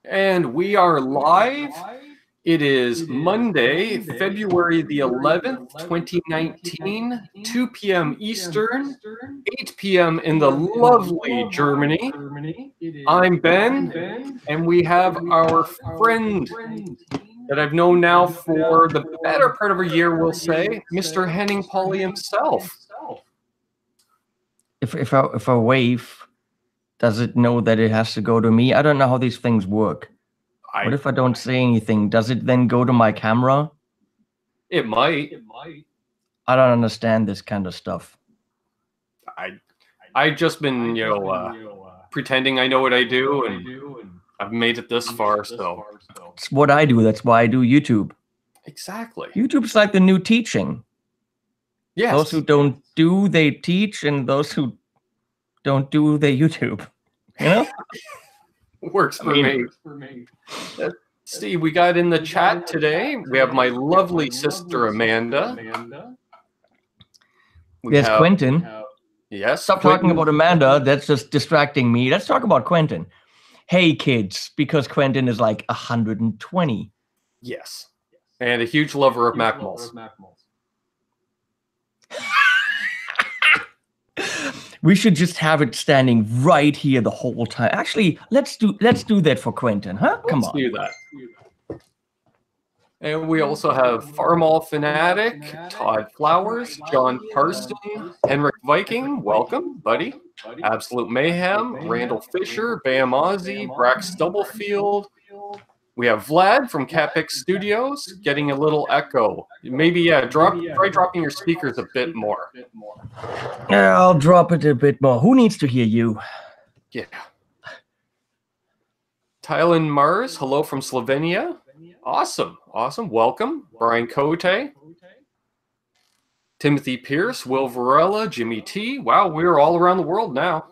And we are live. It is Monday, February the 11th, 2019, 2 p.m. Eastern, 8 p.m. in the lovely Germany. I'm Ben, and we have our friend that I've known now for the better part of a year, we'll say, Mr. Henning Pauly himself. If I wave, does it know that it has to go to me? I don't know how these things work. What if I don't say anything? Does it then go to my camera? It might. I don't understand this kind of stuff. I've just been, pretending I know what I do, and I've made it this far, so. It's what I do. That's why I do YouTube. Exactly. YouTube's like the new teaching. Yes. Those who don't do, they teach, and those who don't do, they YouTube. You know? Works for me. See, we got in the chat today. We have my lovely sister Amanda. There's Quentin. Yes. Stop talking about Amanda. That's just distracting me. Let's talk about Quentin. Hey, kids, because Quentin is like 120. Yes. And a huge lover of Macmills. We should just have it standing right here the whole time. Actually, let's do that for Quentin, huh? Come on. Let's do that. And we also have Farmall Fanatic, Todd Flowers, John Parston, Henrik Viking, welcome, buddy. Absolute Mayhem, Randall Fisher, Bam Ozzy, Brax Stubblefield. We have Vlad from Catpick Studios, getting a little echo. Maybe, try dropping your speakers a bit more. Yeah, I'll drop it a bit more. Who needs to hear you? Yeah. Tylen Mars, hello from Slovenia. Awesome. Welcome. Brian Cote. Timothy Pierce, Will Varela, Jimmy T. Wow, we're all around the world now.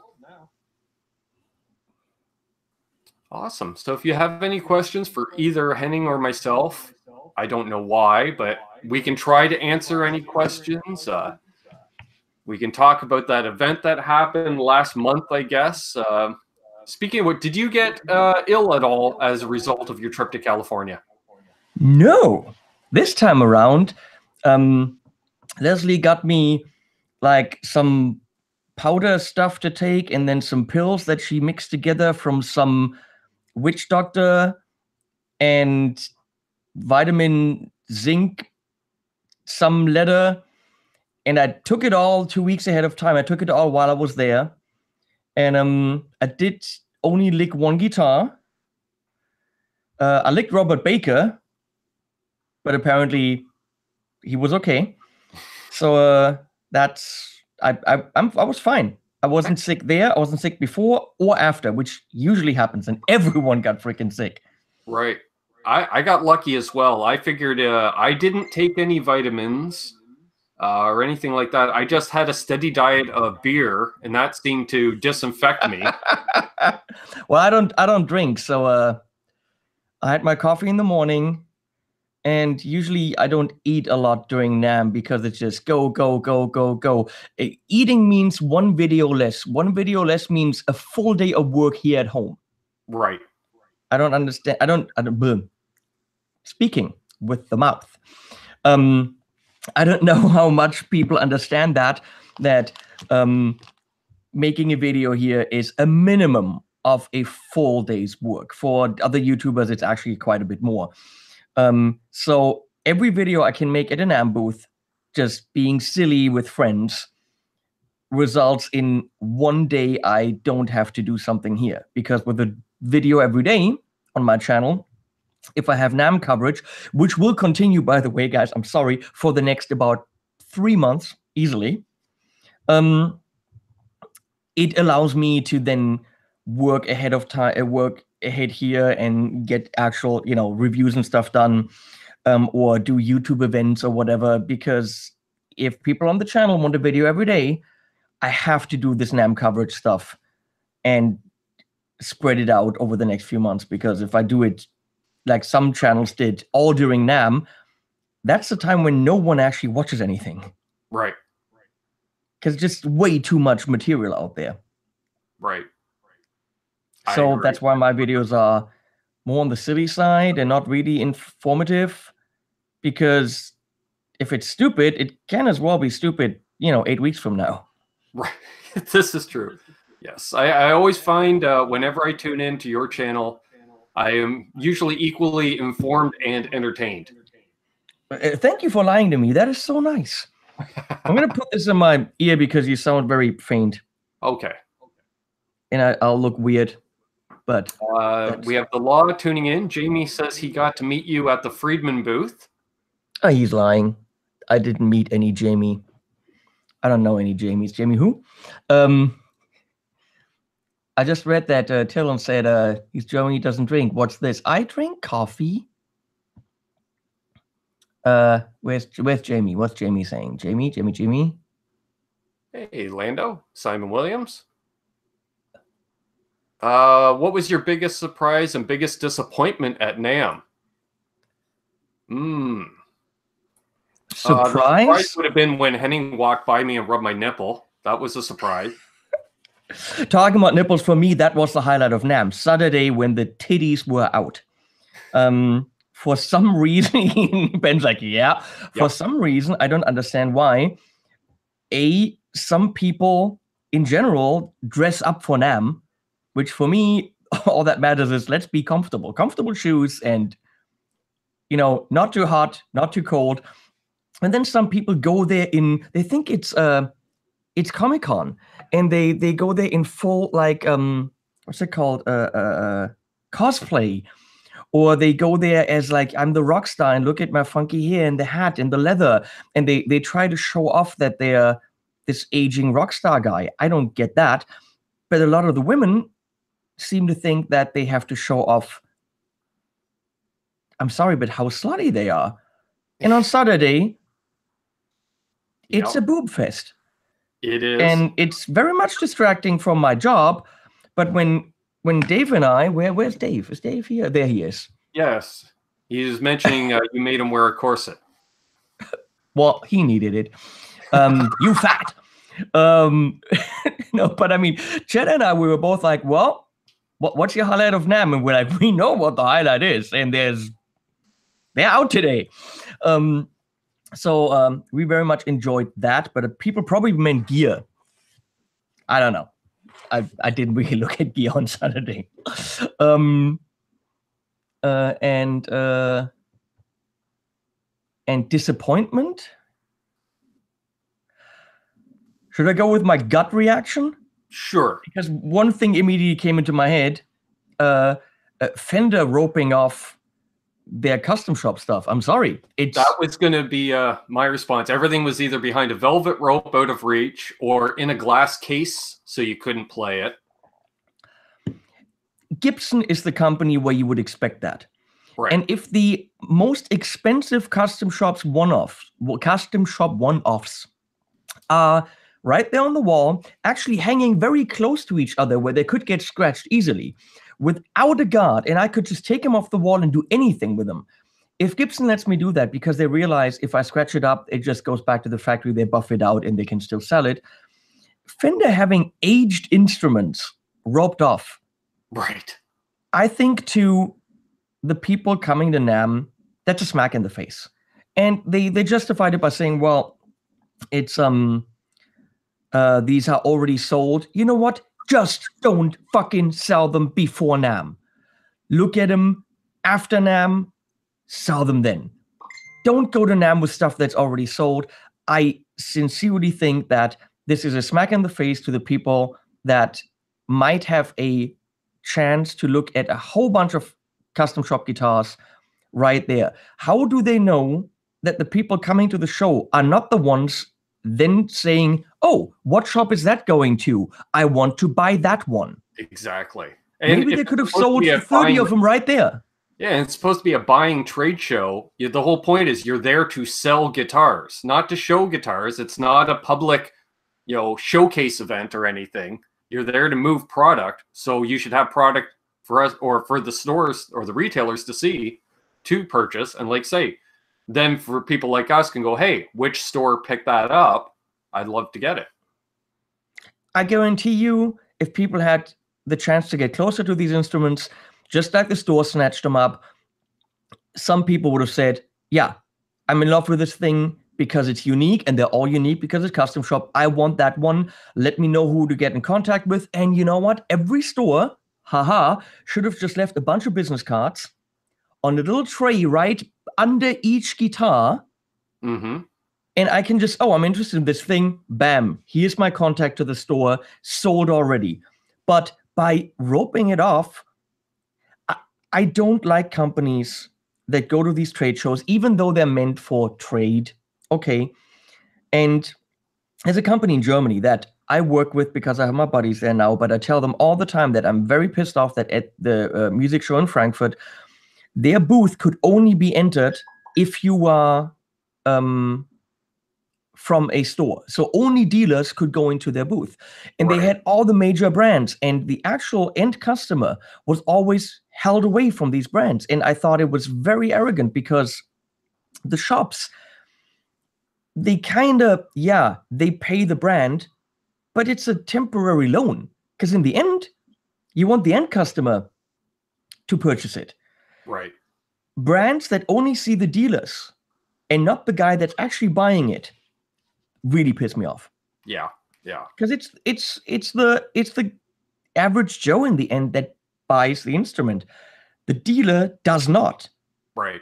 Awesome. So if you have any questions for either Henning or myself, I don't know why, but we can try to answer any questions. We can talk about that event that happened last month, I guess. Speaking of what, did you get ill at all as a result of your trip to California? No. This time around, Leslie got me like some powder stuff to take and then some pills that she mixed together from some witch doctor and vitamin zinc, some leather. And I took it all 2 weeks ahead of time. I took it all while I was there. And I did only lick one guitar. I licked Robert Baker, but apparently he was okay. So I was fine. I wasn't sick there. I wasn't sick before or after, which usually happens, and everyone got freaking sick. Right. I got lucky as well. I figured I didn't take any vitamins or anything like that. I just had a steady diet of beer, and that seemed to disinfect me. Well, I don't drink, so I had my coffee in the morning. And usually I don't eat a lot during Namm because it's just go. Eating means one video less. One video less means a full day of work here at home. Right. I don't understand. I don't boom. Speaking with the mouth. I don't know how much people understand that making a video here is a minimum of a full day's work. For other YouTubers, it's actually quite a bit more. So every video I can make at an Namm booth, just being silly with friends, results in one day I don't have to do something here. Because with a video every day on my channel, if I have Namm coverage, which will continue, by the way, guys, I'm sorry, for the next about 3 months, easily, it allows me to then work ahead of time, work ahead here and get actual, reviews and stuff done, or do YouTube events or whatever. Because if people on the channel want a video every day, I have to do this Namm coverage stuff and spread it out over the next few months. Because if I do it like some channels did all during Namm, that's the time when no one actually watches anything. Right. Because just way too much material out there. Right. So that's why my videos are more on the silly side and not really informative, because if it's stupid, it can as well be stupid, 8 weeks from now. Right. This is true. Yes. I always find whenever I tune into your channel, I am usually equally informed and entertained. Thank you for lying to me. That is so nice. I'm going to put this in my ear because you sound very faint. Okay. And I'll look weird. But we have the Law tuning in. Jamie says he got to meet you at the Friedman booth. Oh, he's lying. I didn't meet any Jamie. I don't know any Jamies. Jamie who? I just read that Tillon said he's German, he doesn't drink. What's this? I drink coffee. Where's Jamie? What's Jamie saying? Jamie? Hey, Lando. Simon Williams. What was your biggest surprise and biggest disappointment at Namm? Surprise? The surprise would have been when Henning walked by me and rubbed my nipple. That was a surprise. Talking about nipples, for me, that was the highlight of Namm. Saturday when the titties were out. For some reason, Ben's like, yeah. For some reason, I don't understand why. Some people in general dress up for Namm, which for me, all that matters is let's be comfortable. Comfortable shoes and, not too hot, not too cold. And then some people go there they think it's Comic-Con, and they go there in full, like, what's it called? Cosplay. Or they go there as like, I'm the rock star and look at my funky hair and the hat and the leather. And they try to show off that they're this aging rock star guy. I don't get that. But a lot of the women seem to think that they have to show off, I'm sorry, but how slutty they are. And on Saturday, it's a boob fest. It is. And it's very much distracting from my job. But when Dave and I, where's Dave? Is Dave here? There he is. Yes. He's mentioning you made him wear a corset. Well, he needed it. You fat. No, but I mean, Chet and I, we were both like, well, what's your highlight of Namm? And we're like, we know what the highlight is. And they're out today. So we very much enjoyed that. But people probably meant gear. I don't know. I didn't really look at gear on Saturday. And disappointment? Should I go with my gut reaction? Sure. Because one thing immediately came into my head, Fender roping off their custom shop stuff. I'm sorry. That was going to be my response. Everything was either behind a velvet rope out of reach or in a glass case so you couldn't play it. Gibson is the company where you would expect that. Right. And if the most expensive custom shop one-offs are right there on the wall, actually hanging very close to each other where they could get scratched easily, without a guard, and I could just take them off the wall and do anything with them. If Gibson lets me do that because they realize if I scratch it up, it just goes back to the factory, they buff it out, and they can still sell it. Fender having aged instruments roped off. Right. I think to the people coming to Namm, that's a smack in the face. And they justified it by saying, well, it's these are already sold. You know what? Just don't fucking sell them before Namm. Look at them after Namm, sell them then. Don't go to Namm with stuff that's already sold. I sincerely think that this is a smack in the face to the people that might have a chance to look at a whole bunch of custom shop guitars right there. How do they know that the people coming to the show are not the ones then saying, oh, what shop is that going to? I want to buy that one. Exactly. And maybe they could have sold 30 of them right there. Yeah, and it's supposed to be a buying trade show. The whole point is you're there to sell guitars, not to show guitars. It's not a public, showcase event or anything. You're there to move product. So you should have product for us or for the stores or the retailers to see, to purchase. And like say, then for people like us can go, hey, which store picked that up? I'd love to get it. I guarantee you, if people had the chance to get closer to these instruments, just like the store snatched them up, some people would have said, yeah, I'm in love with this thing because it's unique, and they're all unique because it's custom shop. I want that one. Let me know who to get in contact with. And you know what? Every store, should have just left a bunch of business cards on a little tray right under each guitar. Mm-hmm. And I can just, I'm interested in this thing. Bam, here's my contact to the store. Sold already. But by roping it off, I don't like companies that go to these trade shows, even though they're meant for trade. Okay. And there's a company in Germany that I work with because I have my buddies there now, but I tell them all the time that I'm very pissed off that at the music show in Frankfurt, their booth could only be entered if you are from a store. So only dealers could go into their booth. And They had all the major brands, and the actual end customer was always held away from these brands. And I thought it was very arrogant because the shops, they kind of, they pay the brand, but it's a temporary loan. Because in the end, you want the end customer to purchase it. Right. Brands that only see the dealers and not the guy that's actually buying it really piss me off. Yeah. Because it's the average Joe in the end that buys the instrument. The dealer does not. Right.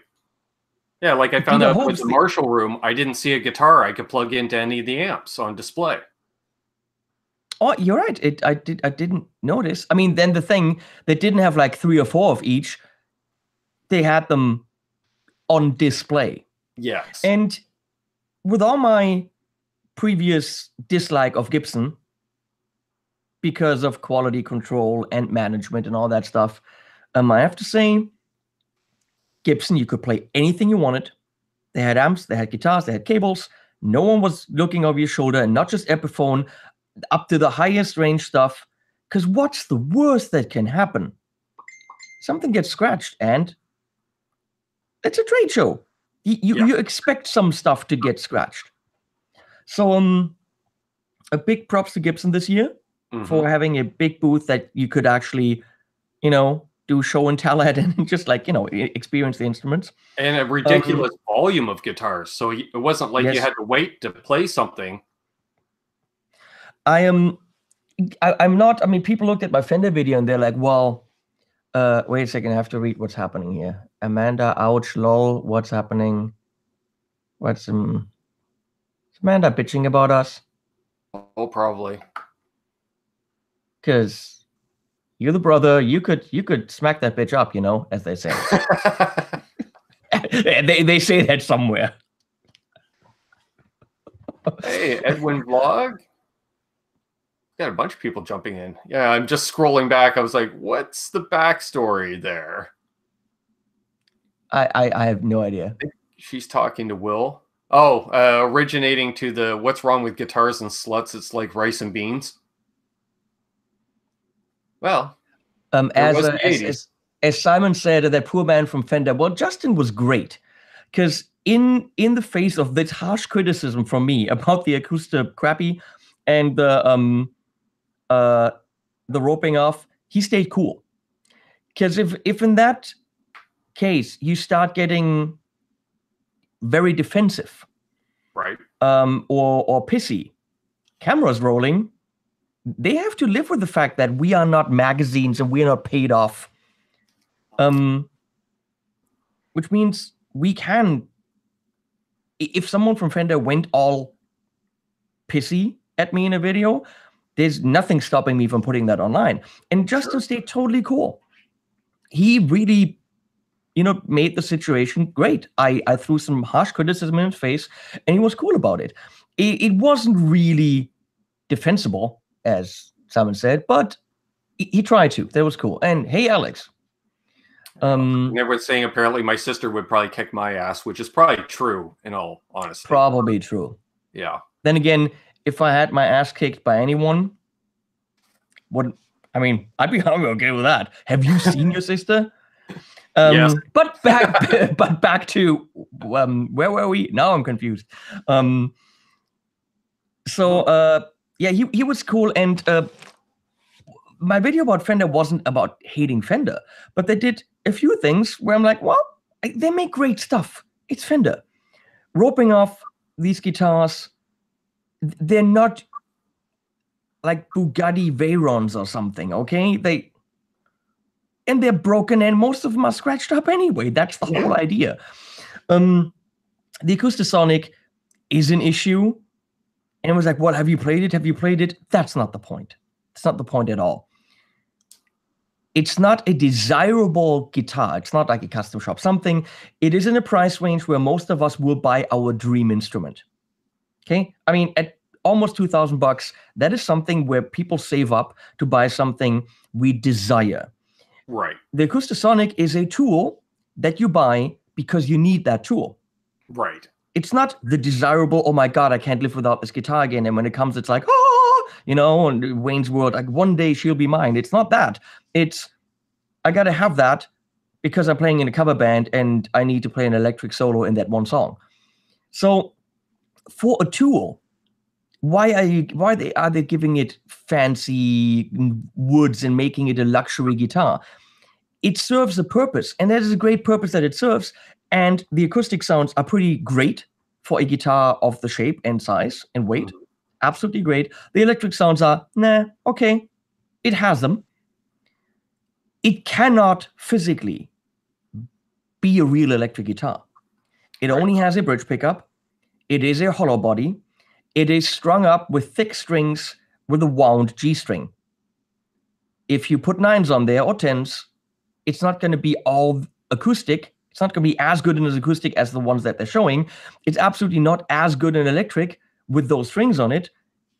Yeah, like I found out with the Marshall room, I didn't see a guitar I could plug into any of the amps on display. Oh, you're right. I didn't notice. I mean, then the thing, they didn't have like 3 or 4 of each. They had them on display. Yes. And with all my previous dislike of Gibson, because of quality control and management and all that stuff, I have to say, Gibson, you could play anything you wanted. They had amps, they had guitars, they had cables. No one was looking over your shoulder, and not just Epiphone, up to the highest range stuff. Because what's the worst that can happen? Something gets scratched, and it's a trade show. You expect some stuff to get scratched. So a big props to Gibson this year for having a big booth that you could actually, do show and tell at and just experience the instruments. And a ridiculous volume of guitars. So it wasn't like you had to wait to play something. I'm not, people looked at my Fender video and they're like, well, wait a second, I have to read what's happening here. Amanda, ouch, lol, what's happening? What's is Amanda bitching about us? Oh, probably. Because you're the brother, you could smack that bitch up, as they say. they say that somewhere. Hey, Edwin Vlog. Got a bunch of people jumping in. Yeah, I'm just scrolling back. I was like, what's the backstory there? I have no idea. I think she's talking to Will. Oh, originating to the what's wrong with guitars and sluts? It's like rice and beans. Well, as Simon said, that poor man from Fender. Well, Justin was great because in the face of this harsh criticism from me about the acoustic crappy and the roping off, he stayed cool. Because if in that case you start getting very defensive, right, or pissy, cameras rolling, they have to live with the fact that we are not magazines and we are not paid off. Which means we can, if someone from Fender went all pissy at me in a video, there's nothing stopping me from putting that online. And Justin stayed totally cool. He really, made the situation great. I threw some harsh criticism in his face, and he was cool about it. It wasn't really defensible, as Simon said, but he tried to. That was cool. And hey, Alex. Everyone's saying apparently my sister would probably kick my ass, which is probably true in all honesty. Probably true. Yeah. Then again, if I had my ass kicked by anyone, I'd be okay with that. Have you seen your sister? Yes. But back to where were we? Now I'm confused. He was cool, and my video about Fender wasn't about hating Fender, but they did a few things where I'm like, well, they make great stuff. It's Fender. Roping off these guitars, they're not like Bugatti Veyrons or something, okay? They're broken, and most of them are scratched up anyway. That's the whole idea. The Acoustasonic is an issue. And it was like, well, have you played it? Have you played it? That's not the point. It's not the point at all. It's not a desirable guitar. It's not like a custom shop something. It is in a price range where most of us will buy our dream instrument. Okay? I mean, at almost $2,000, that is something where people save up to buy something we desire. Right. The Acoustasonic is a tool that you buy because you need that tool. Right. It's not the desirable, oh my God, I can't live without this guitar again. And when it comes, it's like, oh, you know, and Wayne's World, like one day she'll be mine. It's not that. It's, I got to have that because I'm playing in a cover band and I need to play an electric solo in that one song. So for a tool, why are they giving it fancy woods and making it a luxury guitar? It serves a purpose, and that is a great purpose that it serves. And the acoustic sounds are pretty great for a guitar of the shape and size and weight. Absolutely great. The electric sounds are, nah, okay. It has them. It cannot physically be a real electric guitar. It only has a bridge pickup. It is a hollow body. It is strung up with thick strings with a wound G string. If you put 9s on there or 10s, it's not going to be all acoustic. It's not going to be as good in as acoustic as the ones that they're showing. It's absolutely not as good in electric with those strings on it.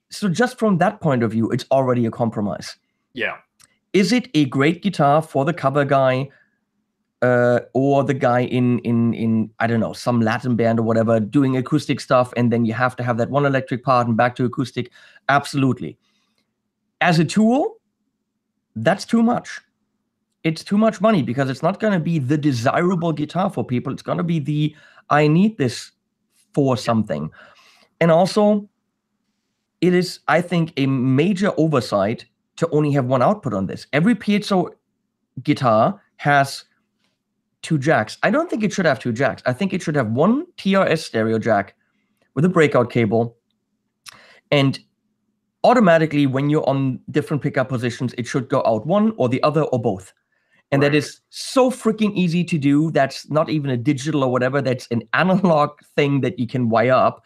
So just from that point of view, it's already a compromise. Yeah. Is it a great guitar for the cover guy or the guy in I don't know, some Latin band or whatever doing acoustic stuff, and then you have to have that one electric part and back to acoustic? Absolutely. As a tool, that's too much. It's too much money because it's not going to be the desirable guitar for people. It's going to be the, I need this for something. And also, it is, I think, a major oversight to only have one output on this. Every piezo guitar has 2 jacks. I don't think it should have 2 jacks. I think it should have one TRS stereo jack with a breakout cable. And automatically, when you're on different pickup positions, it should go out one or the other or both. And that is so freaking easy to do. That's not even a digital or whatever. That's an analog thing that you can wire up.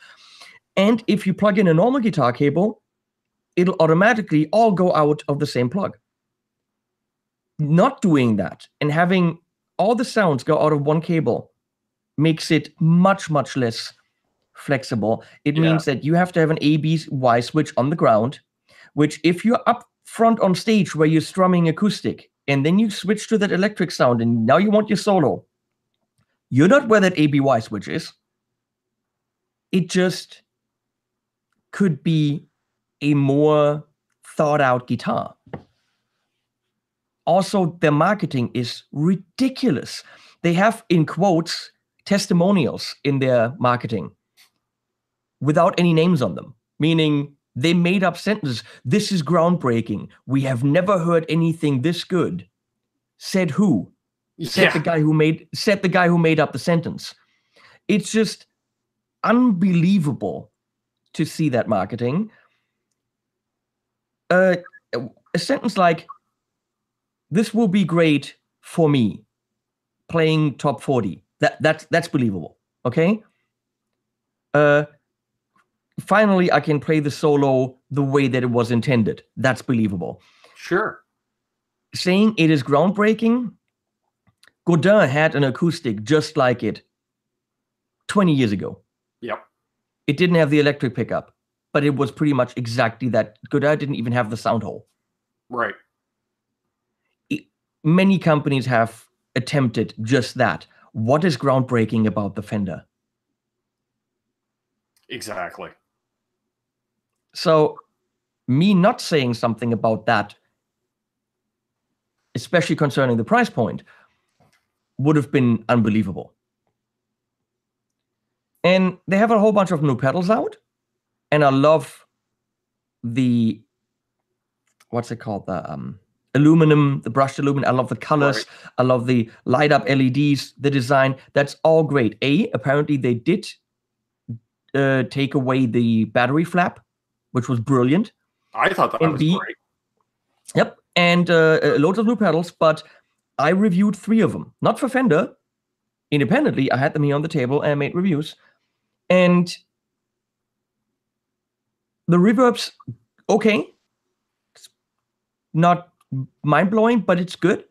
And if you plug in a normal guitar cable, it'll automatically all go out of the same plug. Not doing that and having all the sounds go out of one cable makes it much, much less flexible. It means that you have to have an ABY switch on the ground, which if you're up front on stage where you're strumming acoustic, and then you switch to that electric sound, and now you want your solo, you're not where that ABY switch is. It just could be a more thought out guitar. Also, their marketing is ridiculous. They have, in quotes, testimonials in their marketing without any names on them, meaning they made up sentences. This is groundbreaking. We have never heard anything this good. Said who? Said the guy who made up the sentence. It's just unbelievable to see that marketing. A sentence like, this will be great for me playing top 40. That's believable. Okay? Finally, I can play the solo the way that it was intended. That's believable. Sure. Saying it is groundbreaking, Godin had an acoustic just like it 20 years ago. Yep. It didn't have the electric pickup, but it was pretty much exactly that. Godin didn't even have the sound hole. Right. Many companies have attempted just that. What is groundbreaking about the Fender? Exactly. So me not saying something about that, especially concerning the price point, would have been unbelievable. And they have a whole bunch of new pedals out. And I love the, what's it called? aluminum, the brushed aluminum. I love the colors. Right. I love the light up LEDs, the design. That's all great. Apparently they did take away the battery flap, which was brilliant. I thought that And was great. Yep. And loads of new pedals, but I reviewed 3 of them. Not for Fender. Independently, I had them here on the table and I made reviews. And the reverb's okay. It's not mind-blowing, but it's good.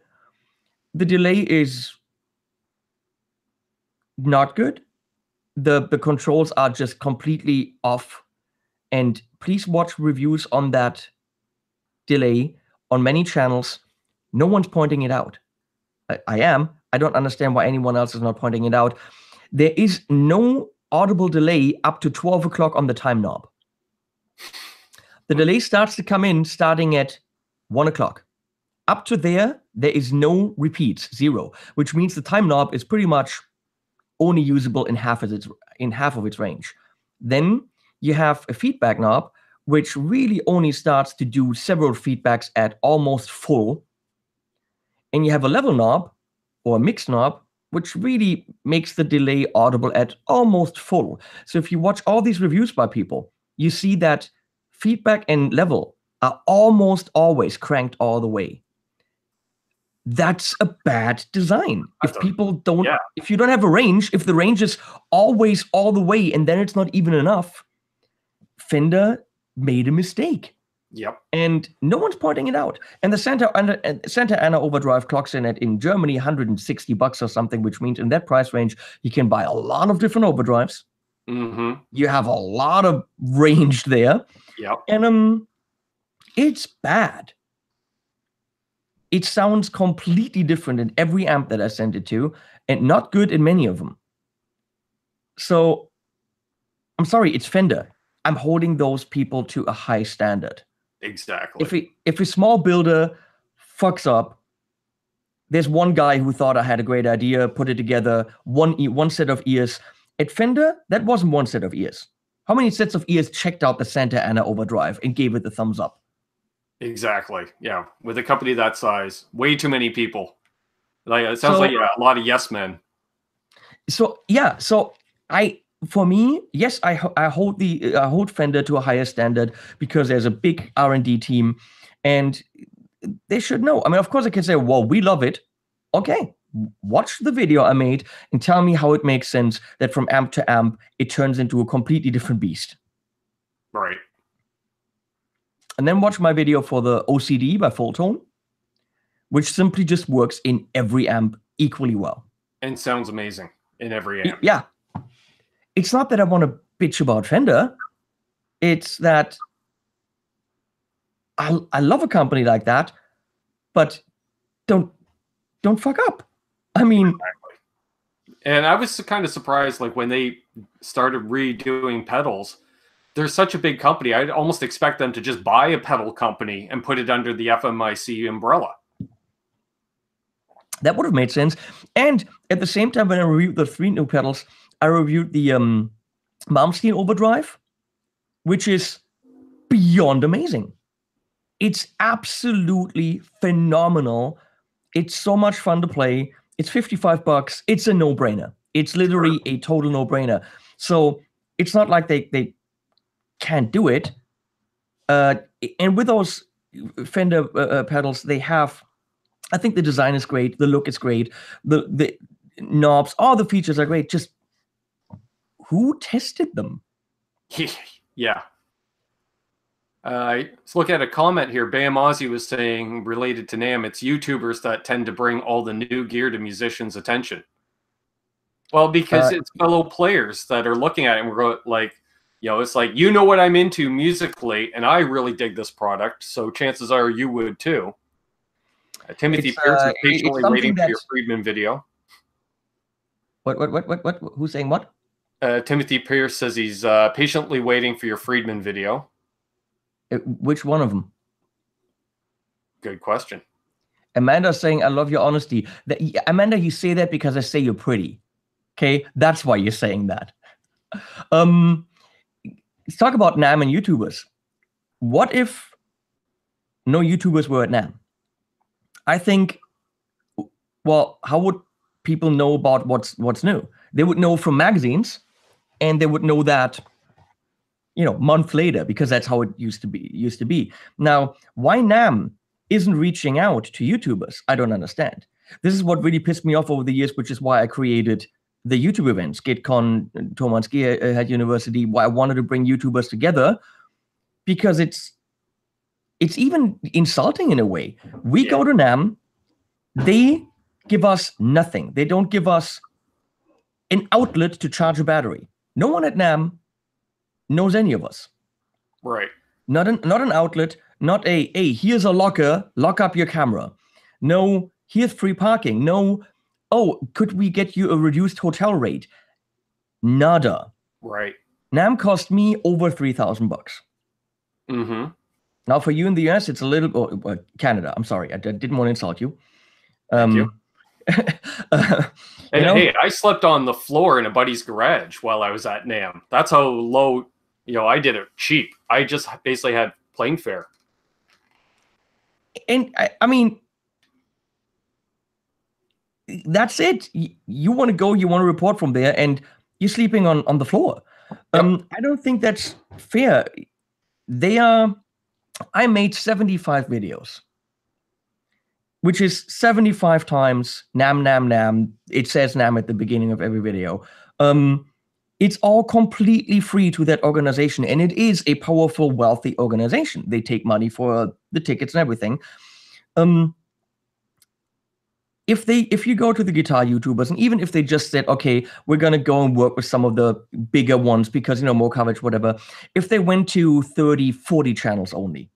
The delay is not good. The controls are just completely off. And please watch reviews on that delay on many channels. No one's pointing it out. I am. I don't understand why anyone else is not pointing it out. There is no audible delay up to 12 o'clock on the time knob. The delay starts to come in starting at 1 o'clock. Up to there is no repeats, 0, which means the time knob is pretty much only usable in half of its range. Then you have a feedback knob, which really only starts to do several feedbacks at almost full. And you have a level knob or a mix knob, which really makes the delay audible at almost full. So if you watch all these reviews by people, you see that feedback and level are almost always cranked all the way. That's a bad design. If people don't, if you don't have a range, if the range is always all the way and then it's not even enough, Fender made a mistake. Yep. And no one's pointing it out. And the Santa Ana overdrive clocks in Germany $160 or something, which means in that price range, you can buy a lot of different overdrives. Mm-hmm. You have a lot of range there. Yep. And it's bad. It sounds completely different in every amp that I sent it to, and not good in many of them. So, I'm sorry, it's Fender. I'm holding those people to a high standard. Exactly. If a small builder fucks up, there's one guy who thought I had a great idea, put it together, one set of ears. At Fender, that wasn't one set of ears. How many sets of ears checked out the Santa Ana overdrive and gave it the thumbs up? Exactly. Yeah. With a company that size, way too many people. Like it sounds like a lot of yes men. So yeah. So for me, yes, I hold Fender to a higher standard because there's a big R&D team, and they should know. I mean, of course, I can say, "Well, we love it." Okay, watch the video I made and tell me how it makes sense that from amp to amp it turns into a completely different beast. Right. And then watch my video for the OCD by Fulltone, which simply just works in every amp equally well. And sounds amazing in every amp. Yeah. It's not that I want to bitch about Fender. It's that I love a company like that, but don't fuck up. I mean... Exactly. And I was kind of surprised, like, when they started redoing pedals, they're such a big company. I'd almost expect them to just buy a pedal company and put it under the FMIC umbrella. That would have made sense. And at the same time, when I reviewed the 3 new pedals, I reviewed the Malmsteen Overdrive, which is beyond amazing. It's absolutely phenomenal. It's so much fun to play. It's $55. It's a no-brainer. It's literally a total no-brainer. So it's not like they can't do it. And with those Fender pedals, they have, I think the design is great. The look is great. The knobs, all the features are great. Just who tested them? Yeah. Let's look at a comment here. Bam Ozzy was saying, related to Namm, it's YouTubers that tend to bring all the new gear to musicians' attention. Well, because it's fellow players that are looking at it and we're like, you know, it's like, you know what I'm into musically, and I really dig this product, so chances are you would too. Timothy Pierce is patiently waiting for your Friedman video. What? Who's saying what? Timothy Pierce says he's patiently waiting for your Friedman video. Which one of them? Good question. Amanda's saying, I love your honesty. Amanda, you say that because I say you're pretty. Okay? That's why you're saying that. Let's talk about Namm and YouTubers. What if no YouTubers were at Namm? I think, well, how would people know about what's new? They would know from magazines, and they would know that, month later, because that's how it used to be. Now, why Namm isn't reaching out to YouTubers, I don't understand. This is what really pissed me off over the years, which is why I created the YouTube events, GitCon, Tomanski at University, why I wanted to bring YouTubers together, because it's even insulting in a way. We go to Namm, they give us nothing. They don't give us an outlet to charge a battery. No one at Namm knows any of us. Right. Not an outlet, not hey, here's a locker, lock up your camera. No, here's free parking. No, oh, could we get you a reduced hotel rate? Nada. Right. Namm cost me over $3,000. Mm-hmm. Now for you in the US, it's a little Canada. I'm sorry, I didn't want to insult you. Thank you. Hey, I slept on the floor in a buddy's garage while I was at Namm. That's how low, I did it cheap. I just basically had plane fare. And I mean, that's it. You want to go, you want to report from there, and you're sleeping on the floor. Yep. I don't think that's fair. I made 75 videos, which is 75 times Namm. It says Namm at the beginning of every video. It's all completely free to that organization, and it is a powerful, wealthy organization. They take money for the tickets and everything. If you go to the guitar YouTubers, and even if they just said, okay, we're gonna go and work with some of the bigger ones because more coverage, whatever. If they went to 30, 40 channels only,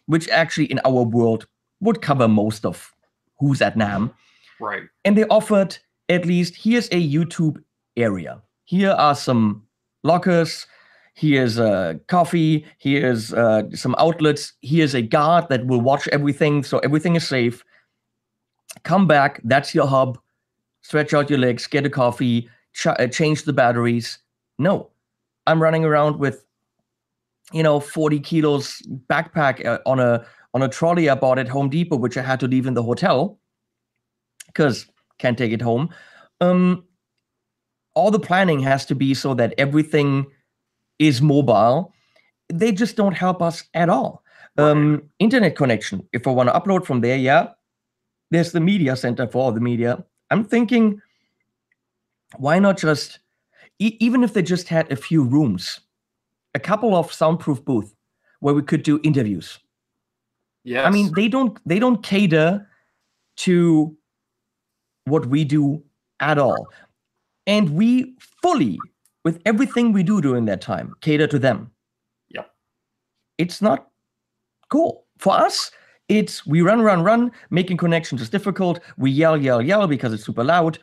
which actually in our world would cover most of who's at Namm. Right. And they offered at least, here's a YouTube area. Here are some lockers. Here's coffee. Here's some outlets. Here's a guard that will watch everything, so everything is safe. Come back. That's your hub. Stretch out your legs. Get a coffee. Change the batteries. No, I'm running around with 40 kilos backpack on a trolley I bought at Home Depot, which I had to leave in the hotel because can't take it home. All the planning has to be so that everything is mobile. They just don't help us at all. Right. Internet connection. If I want to upload from there, there's the media center for all the media. I'm thinking, why not just, even if they just had a few rooms, a couple of soundproof booths where we could do interviews. Yes. I mean, they don't cater to what we do at all. And we fully, with everything we do during that time, cater to them. Yep. It's not cool. For us, it's we run. Making connections is difficult. We yell because it's super loud.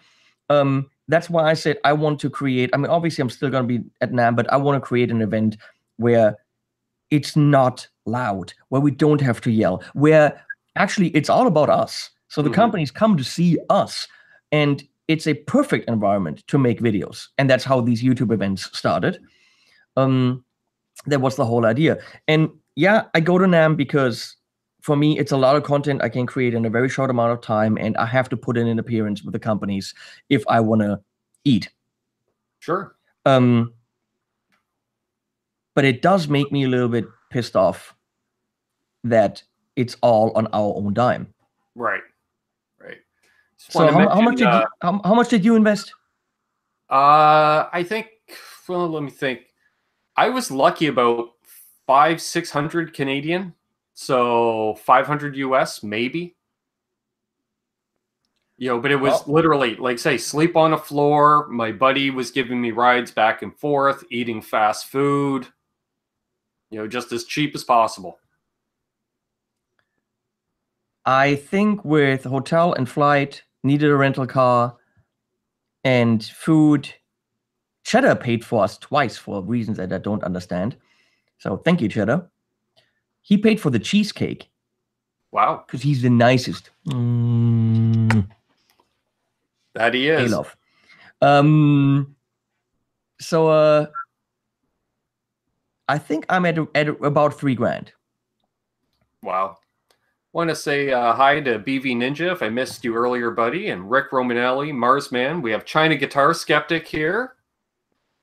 That's why I said I want to create, I mean, obviously I'm still going to be at Namm, but I want to create an event where it's not loud, where we don't have to yell, where actually it's all about us. So the companies come to see us, and it's a perfect environment to make videos. And that's how these YouTube events started. That was the whole idea. And yeah, I go to Namm because for me, it's a lot of content I can create in a very short amount of time, and I have to put in an appearance with the companies if I want to eat. Sure. But it does make me a little bit pissed off that it's all on our own dime. Right. So how much did you invest? I think, well, let me think. I was lucky about 500-600 Canadian. So 500 US, maybe. But it was literally, like, say, sleep on a floor. My buddy was giving me rides back and forth, eating fast food, just as cheap as possible. I think with hotel and flight, needed a rental car, and food, Cheddar paid for us twice for reasons that I don't understand. So thank you, Cheddar. He paid for the cheesecake. Wow. Because he's the nicest. That he is. Hey, love. So I think I'm at about $3,000. Wow. Want to say hi to BV Ninja if I missed you earlier, buddy, and Rick Romanelli, Marsman. We have China Guitar Skeptic here.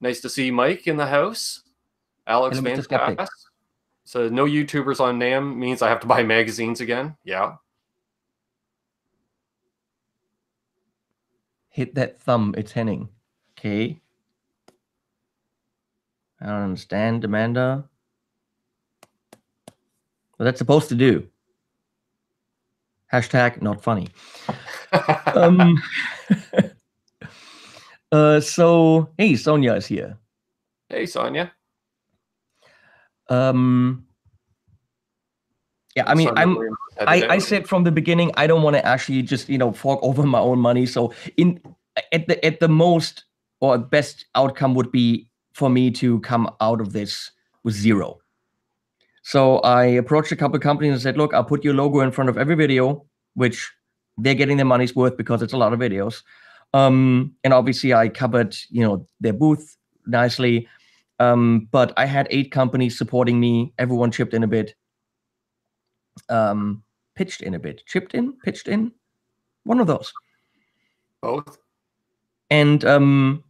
Nice to see Mike in the house. Alex Hello, Van Mr. Skeptic. Pass. So no YouTubers on Namm means I have to buy magazines again. Yeah. Hit that thumb. It's Henning. Okay. I don't understand, Amanda. What that's supposed to do. Hashtag not funny. So, hey, Sonia is here. Hey, Sonia. Yeah, I mean, I said from the beginning, I don't want to actually just, fork over my own money. So at the most or best outcome would be for me to come out of this with zero. So I approached a couple of companies and said, look, I'll put your logo in front of every video, which they're getting their money's worth because it's a lot of videos. And obviously I covered, their booth nicely. But I had 8 companies supporting me. Everyone chipped in a bit. Pitched in a bit. Chipped in? Pitched in? One of those. Both. And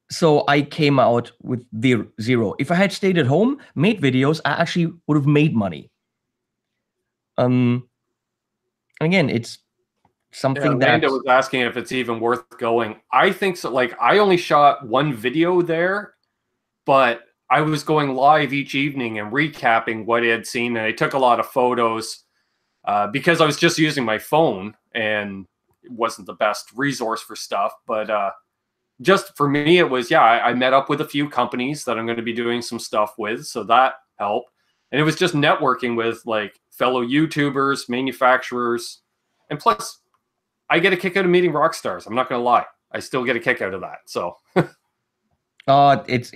so I came out with zero. If I had stayed at home, made videos, I actually would have made money. Again, it's something that Amanda was asking if it's even worth going. I think so. Like, I only shot one video there, but I was going live each evening and recapping what I had seen, and I took a lot of photos because I was just using my phone, and it wasn't the best resource for stuff. But just for me, it was, I met up with a few companies that I'm going to be doing some stuff with, so that helped. And it was just networking with like fellow YouTubers, manufacturers, and plus, I get a kick out of meeting rock stars. I'm not going to lie. I still get a kick out of that. So. Oh, it's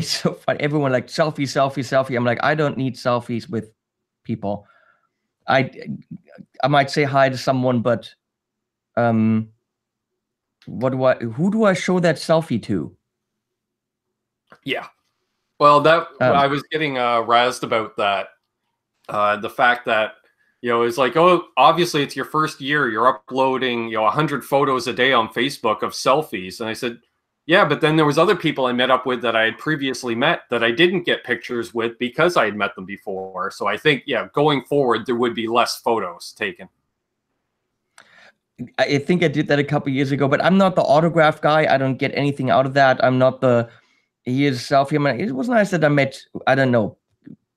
so fun. Everyone like selfie. I'm like, I don't need selfies with people. I might say hi to someone, but who do I show that selfie to? Yeah. Well, I was getting razzed about that. The fact that, it's like, oh, obviously it's your first year. You're uploading, 100 photos a day on Facebook of selfies. And I said, yeah, but then there was other people I met up with that I had previously met that I didn't get pictures with because I had met them before. So I think, going forward, there would be less photos taken. I think I did that a couple years ago, but I'm not the autograph guy. I don't get anything out of that. I'm not here's a selfie. I mean, it was nice that I met, I don't know,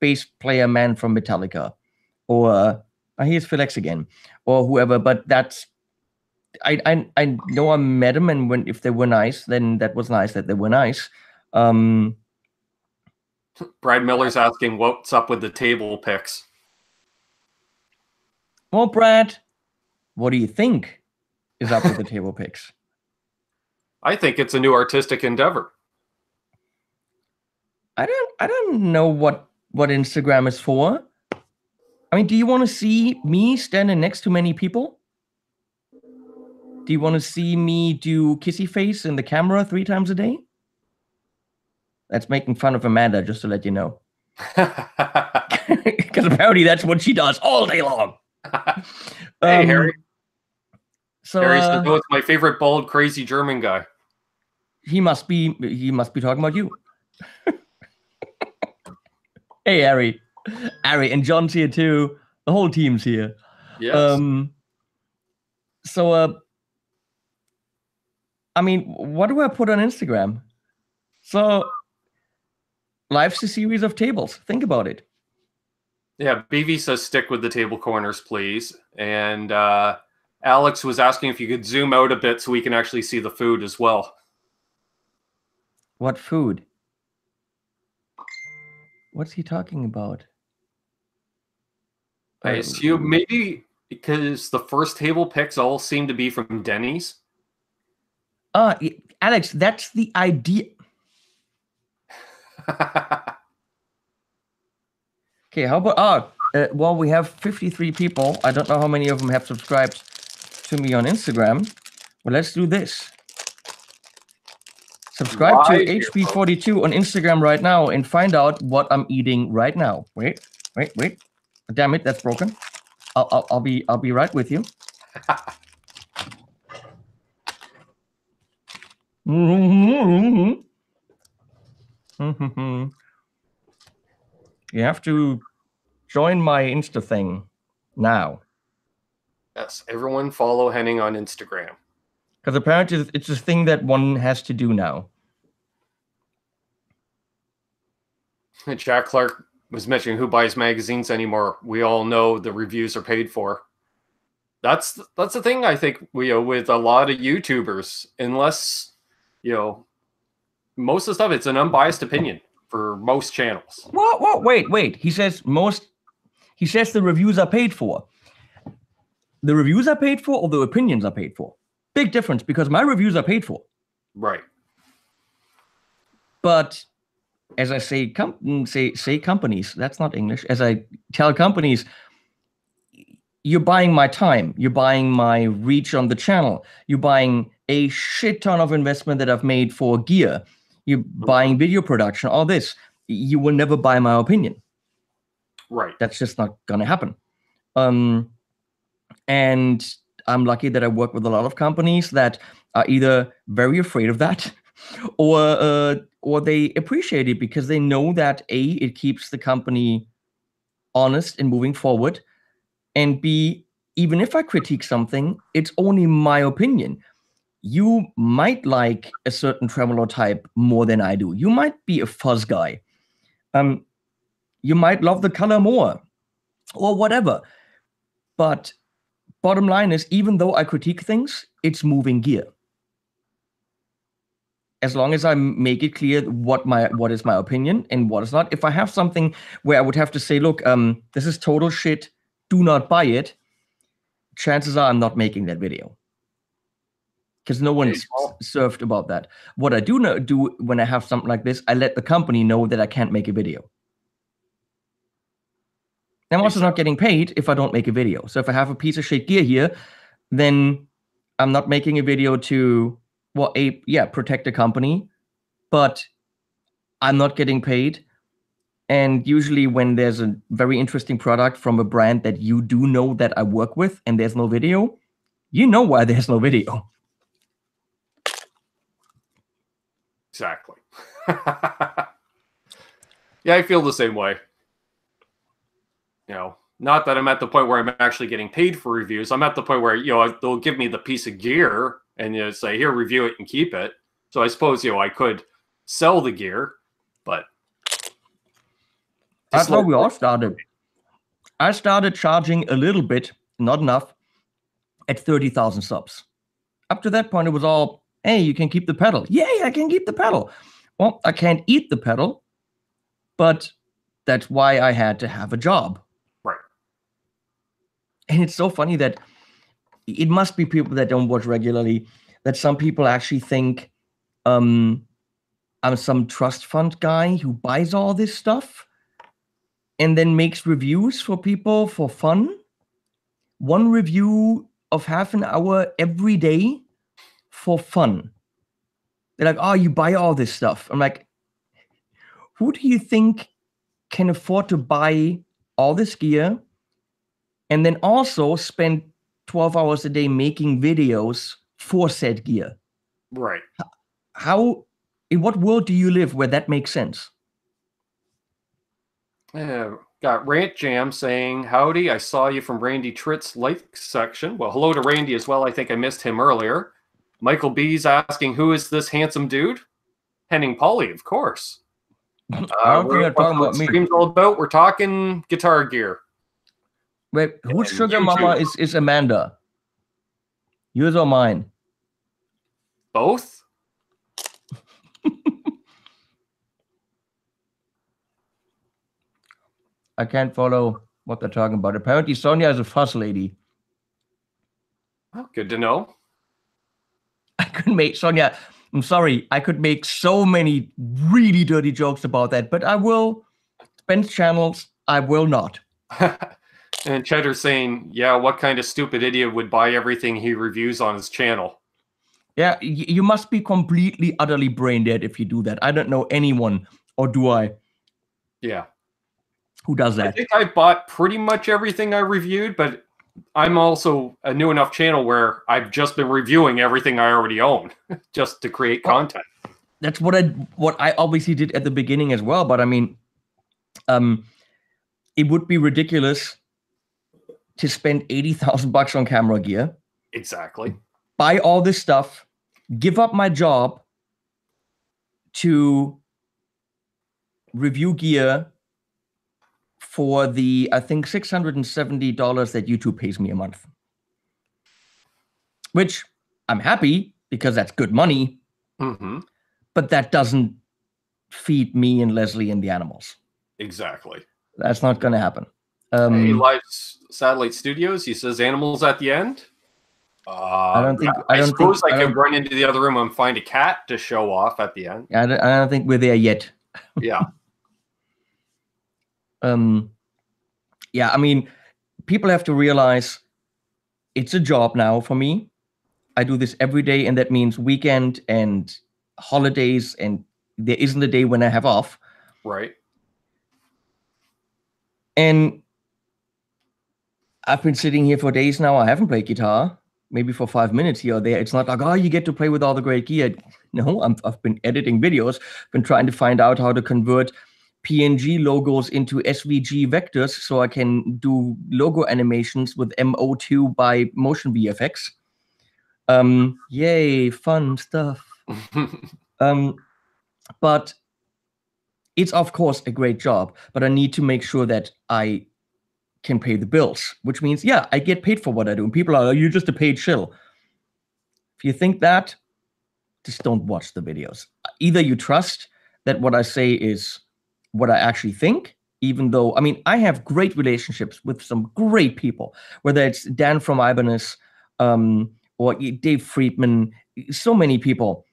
bass player man from Metallica, or here's Felix again, or whoever. But that's, I know I met them, and if they were nice, then that was nice that they were nice. Brad Miller's asking what's up with the table picks. Well, Brad, what do you think is up with the table picks? I think it's a new artistic endeavor. I don't know what Instagram is for. I mean, do you want to see me standing next to many people? Do you want to see me do kissy face in the camera 3 times a day? That's making fun of Amanda, just to let you know. Because apparently that's what she does all day long. Hey, Harry. So Harry says, "Oh, it's my favorite bald, crazy German guy." He must be talking about you. Hey, Harry, and John's here too. The whole team's here. Yes. So, I mean, what do I put on Instagram? So, life's a series of tables. Think about it. Yeah, BV says stick with the table corners, please. And Alex was asking if you could zoom out a bit so we can actually see the food as well. What food? What's he talking about? I assume maybe because the first table picks all seem to be from Denny's. Alex, that's the idea. Okay, how about well, we have 53 people. I don't know how many of them have subscribed to me on Instagram. Well, let's do this. Subscribe to HB42 on Instagram right now and find out what I'm eating right now. Wait. Damn it, that's broken. I'll be right with you. You have to join my Insta thing now. Yes, everyone follow Henning on Instagram. Because apparently it's a thing that one has to do now. Jack Clark was mentioning who buys magazines anymore. We all know the reviews are paid for. That's the thing, I think, with a lot of YouTubers, unless, most of the stuff, it's an unbiased opinion for most channels. Whoa, wait. He says the reviews are paid for. The reviews are paid for or the opinions are paid for? Big difference, because my reviews are paid for. Right. But as I say companies, that's not English. As I tell companies, you're buying my time. You're buying my reach on the channel. You're buying a shit ton of investment that I've made for gear. You're buying video production, all this. You will never buy my opinion. Right. That's just not going to happen. And I'm lucky that I work with a lot of companies that are either very afraid of that or they appreciate it because they know that A, it keeps the company honest and moving forward, and B, even if I critique something, it's only my opinion. You might like a certain tremolo type more than I do. You might be a fuzz guy. You might love the color more or whatever. But bottom line is, even though I critique things, it's moving gear. As long as I make it clear what is my opinion and what is not. If I have something where I would have to say, look, this is total shit, do not buy it, chances are I'm not making that video. Because no one's served about that. What I do when I have something like this, I let the company know that I can't make a video. I'm also not getting paid if I don't make a video. So if I have a piece of shit gear here, then I'm not making a video to, protect the company, but I'm not getting paid. And usually when there's a very interesting product from a brand that you do know that I work with and there's no video, you know why there's no video. Exactly. Yeah, I feel the same way. Not that I'm at the point where I'm actually getting paid for reviews. I'm at the point where, they'll give me the piece of gear and say, here, review it and keep it. So I suppose, I could sell the gear, but. That's how we all started. I started charging a little bit, not enough, at 30,000 subs. Up to that point, it was all, hey, you can keep the pedal. Yay, I can keep the pedal. Well, I can't eat the pedal, but that's why I had to have a job. Right. And it's so funny that it must be people that don't watch regularly, that some people actually think I'm some trust fund guy who buys all this stuff and then makes reviews for people for fun. One review of half an hour every day for fun. They're like, oh, you buy all this stuff. I'm like, who do you think can afford to buy all this gear and then also spend 12 hours a day making videos for said gear? Right. In what world do you live where that makes sense? Got Rant Jam saying, howdy, I saw you from Randy Tritt's like section. Well, hello to Randy as well. I think I missed him earlier. Michael B's asking, who is this handsome dude? Henning Pauly, of course. I don't think they're talking about me. Stream's all about. We're talking guitar gear. Wait, whose sugar mama is Amanda? Yours or mine? Both? I can't follow what they're talking about. Apparently, Sonia is a fuss lady. Well, good to know. I could make, Sonia, I'm sorry, I could make so many really dirty jokes about that, but I will. Ben's channels, I will not. And Cheddar's saying, yeah, what kind of stupid idiot would buy everything he reviews on his channel? Yeah, you must be completely, utterly brain dead if you do that. I don't know anyone, or do I? Yeah. Who does that? I think I bought pretty much everything I reviewed, but I'm also a new enough channel where I've just been reviewing everything I already own just to create content. That's what I obviously did at the beginning as well. But I mean, it would be ridiculous to spend $80,000 on camera gear. Exactly. Buy all this stuff, give up my job to review gear for the, I think, $670 that YouTube pays me a month. Which I'm happy because that's good money. Mm-hmm. But that doesn't feed me and Leslie and the animals. Exactly. That's not going to happen. Hey, Live Satellite Studios, he says animals at the end. I suppose I could run into the other room and find a cat to show off at the end. I don't think we're there yet. Yeah. Yeah, I mean, people have to realize it's a job now for me. I do this every day, and that means weekend and holidays, and there isn't a day when I have off. Right. And I've been sitting here for days now. I haven't played guitar, maybe for 5 minutes here or there. It's not like, oh, you get to play with all the great gear. No, I've been editing videos, been trying to find out how to convert PNG logos into SVG vectors so I can do logo animations with MO2 by Motion VFX. Yay, fun stuff. But it's, of course, a great job, but I need to make sure that I can pay the bills, which means, yeah, I get paid for what I do. And people are, you're just a paid shill. If you think that, just don't watch the videos. Either you trust that what I say is what I actually think, even though, I mean, I have great relationships with some great people, whether it's Dan from Ibanez, or Dave Friedman, so many people.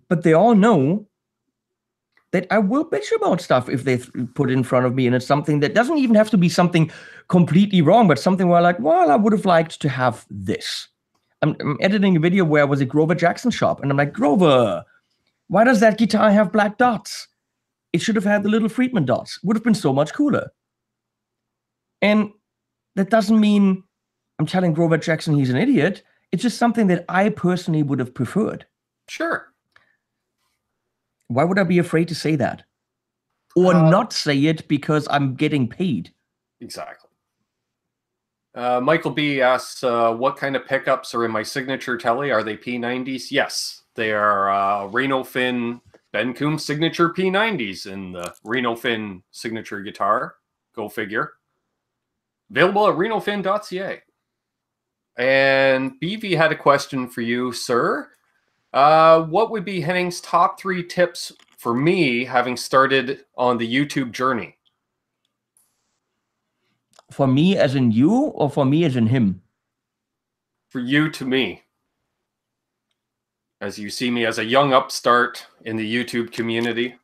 But they all know that I will bitch about stuff if they put it in front of me, and it's something that doesn't even have to be something completely wrong, but something where I'm like, well, I would have liked to have this. I'm editing a video where I was at Grover Jackson's shop, and I'm like, Grover, why does that guitar have black dots? It should have had the little Friedman dots. Would have been so much cooler. And that doesn't mean I'm telling Grover Jackson he's an idiot. It's just something that I personally would have preferred. Sure. Why would I be afraid to say that? Or not say it because I'm getting paid? Exactly. Michael B asks, what kind of pickups are in my signature Tele? Are they P90s? Yes, they are Reno Fin Ben Coombs signature P90s in the Reno Fin signature guitar. Go figure. Available at renofin.ca. And BV had a question for you, sir. What would be Henning's top 3 tips for me having started on the YouTube journey? For me as in you, or for me as in him? For you to me. As you see me as a young upstart in the YouTube community,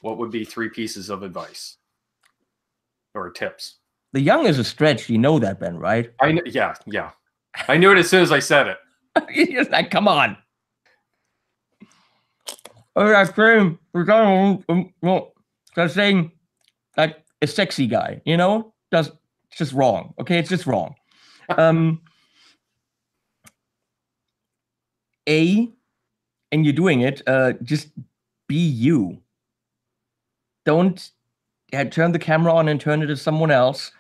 what would be 3 pieces of advice or tips? The young is a stretch. You know that, Ben, right? Yeah. I knew it as soon as I said it. You're just like, come on. Oh, that's saying like a sexy guy, you know? It's just wrong. Okay, it's just wrong. And you're doing it, just be you. Don't turn the camera on and turn it to someone else.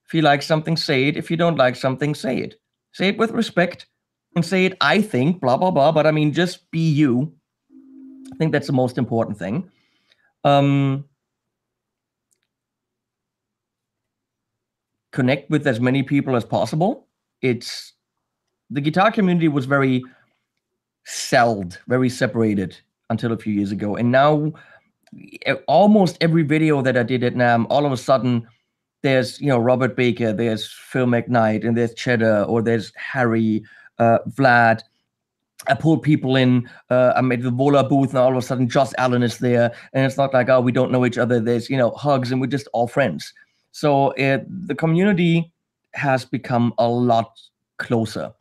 If you like something, say it. If you don't like something, say it. Say it with respect and say it, I think, blah, blah, blah. But I mean, just be you. I think that's the most important thing. Connect with as many people as possible. The guitar community was very very separated until a few years ago. And now almost every video that I did at Namm, all of a sudden there's, Robert Baker, there's Phil McKnight, and there's Cheddar, or there's Harry, Vlad. I pull people in. I'm at the Vola booth, and all of a sudden Josh Allen is there. And it's not like, oh, we don't know each other. There's, hugs, and we're just all friends. So the community has become a lot closer.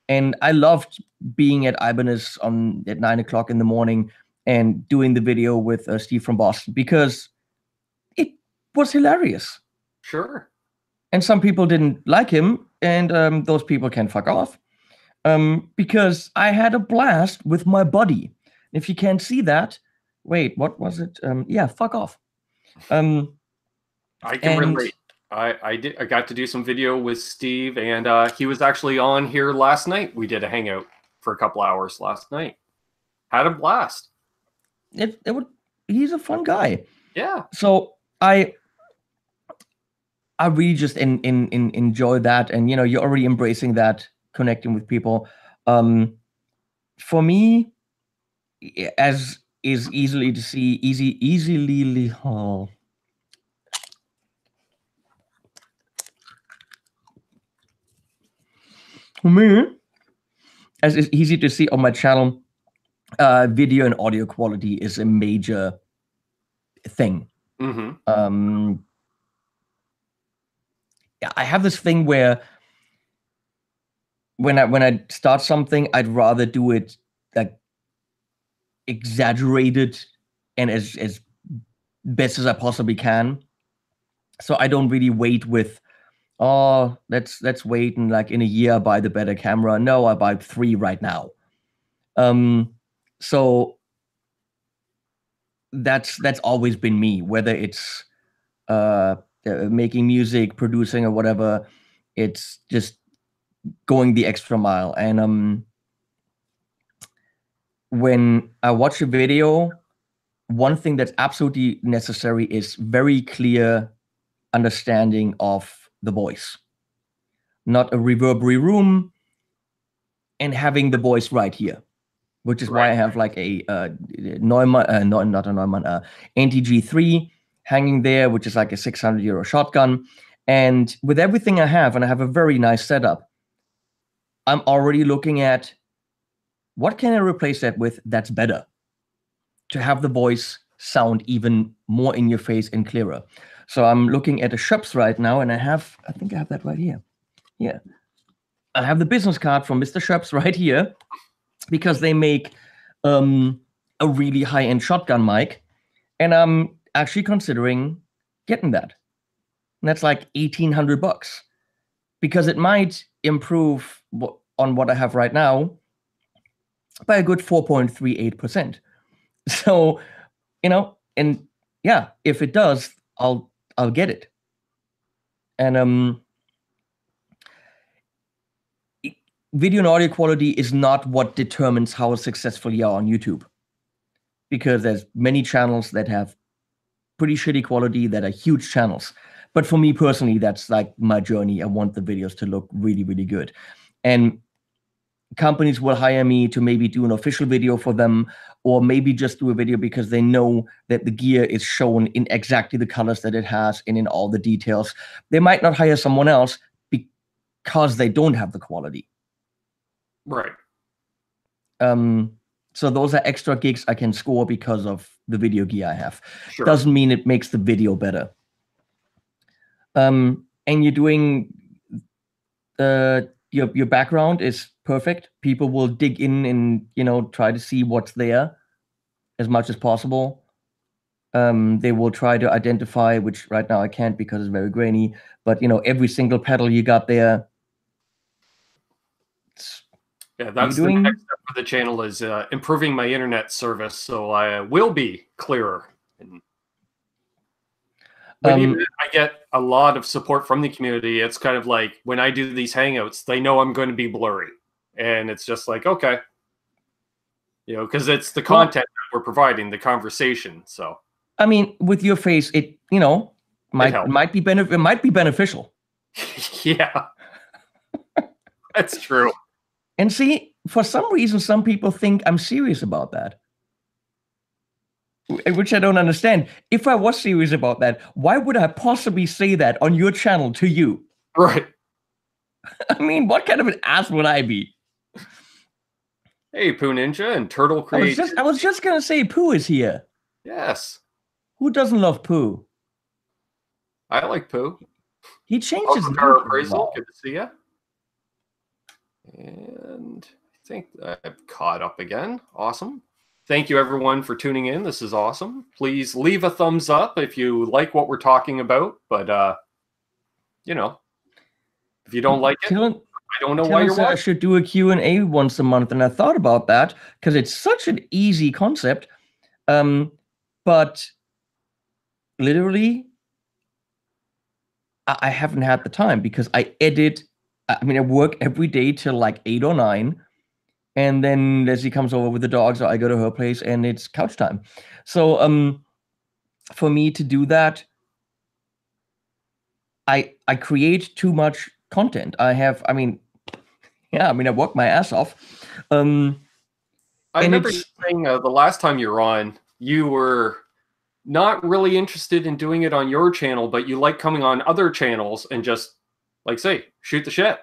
And I loved being at Ibanez at 9 o'clock in the morning and doing the video with Steve from Boston, because it was hilarious. Sure. And some people didn't like him, and those people can fuck off. Because I had a blast with my buddy. If you can't see that, wait, what was it? Yeah, fuck off. I can relate. I got to do some video with Steve, and he was actually on here last night. We did a hangout for a couple hours last night. Had a blast. He's a fun guy. Yeah. So I really just enjoy that, and you're already embracing that, connecting with people. For me, as is easily to see, easily. Oh. For me, as is easy to see on my channel, video and audio quality is a major thing. Mm-hmm. I have this thing where when I start something, I'd rather do it like exaggerated and as best as I possibly can. So I don't really wait with, oh, let's wait and like in a year I buy the better camera. No, I buy 3 right now. So that's always been me, whether it's making music, producing, or whatever. It's just going the extra mile. And when I watch a video, one thing that's absolutely necessary is very clear understanding of the voice, not a reverberary room, and having the voice right here, which is why I have like a Neumann, not a Neumann, NTG3 hanging there, which is like a 600 euro shotgun. And with everything I have, and I have a very nice setup, I'm already looking at what can I replace that with that's better to have the voice sound even more in your face and clearer. So I'm looking at a Schoeps right now, and I think I have that right here. Yeah. I have the business card from Mr. Schoeps right here because they make a really high-end shotgun mic, and I'm actually considering getting that. And that's like $1,800 because it might improve on what I have right now by a good 4.38%. So, and yeah, if it does, I'll get it. And video and audio quality is not what determines how successful you are on YouTube, because there's many channels that have pretty shitty quality that are huge channels. But for me personally, that's like my journey. I want the videos to look really, really good. And companies will hire me to maybe do an official video for them, or maybe just do a video because they know that the gear is shown in exactly the colors that it has and in all the details. They might not hire someone else because they don't have the quality. Right. So those are extra gigs I can score because of the video gear I have. Sure. Doesn't mean it makes the video better. And you're doing your background is perfect. People will dig in and try to see what's there as much as possible. They will try to identify, which right now I can't because it's very grainy, but every single pedal you got there. Yeah, that's the next step for the channel, is improving my internet service, so I will be clearer. But even I get a lot of support from the community. It's kind of like when I do these hangouts, they know I'm going to be blurry, and it's just like, okay, because it's the content that we're providing, the conversation. So I mean, with your face, it might be beneficial. Yeah, that's true. And see, for some reason, some people think I'm serious about that, which I don't understand. If I was serious about that, why would I possibly say that on your channel to you? Right. I mean, what kind of an ass would I be? Hey, Poo Ninja and Turtle Creativity. I was just going to say Poo is here. Yes. Who doesn't love Poo? I like Poo. He changed his name. Appraisal. Good to see you. And I think I've caught up again. Awesome. Thank you, everyone, for tuning in. This is awesome. Please leave a thumbs up if you like what we're talking about. But, you know, if you don't like it, I don't know why you're said I watching. should do a Q&A once a month, and I thought about that because it's such an easy concept. But literally, I haven't had the time because I edit. I mean, I work every day till like 8 or 9. And then Leslie comes over with the dogs, or I go to her place, and it's couch time. So for me to do that, I create too much content. I work my ass off. I remember you saying the last time you were on, you were not really interested in doing it on your channel, but you like coming on other channels and just, like, say, shoot the shit.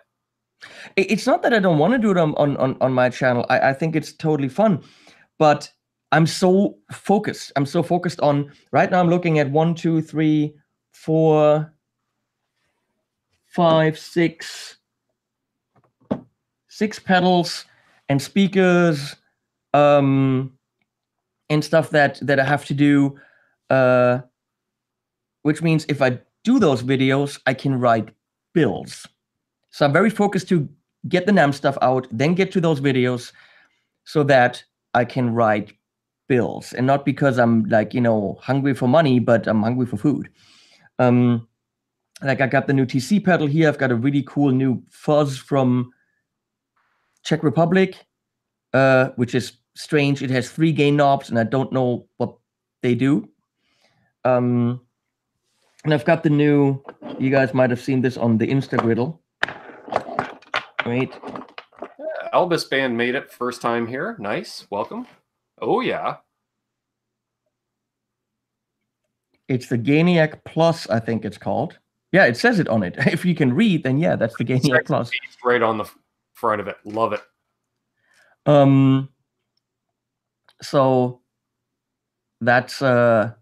It's not that I don't want to do it on my channel. I think it's totally fun, but I'm so focused. I'm so focused on, right now I'm looking at 1, 2, 3, 4, 5, 6 pedals and speakers, and stuff that I have to do, which means if I do those videos, I can write bills. So I'm very focused to get the Namm stuff out, then get to those videos so that I can write bills. And not because I'm like, hungry for money, but I'm hungry for food. Like I got the new Tesi pedal here. I've got a really cool new fuzz from Czech Republic, which is strange. It has 3 gain knobs, and I don't know what they do. And I've got the new, you guys might have seen this on the Instagriddle. Wait. Yeah, Elvis Band made it first time here. Nice. Welcome. Oh, yeah. It's the Gainiac Plus, I think it's called. Yeah, it says it on it. If you can read, then yeah, that's the Gainiac Plus. Right on the front of it. Love it. So that's a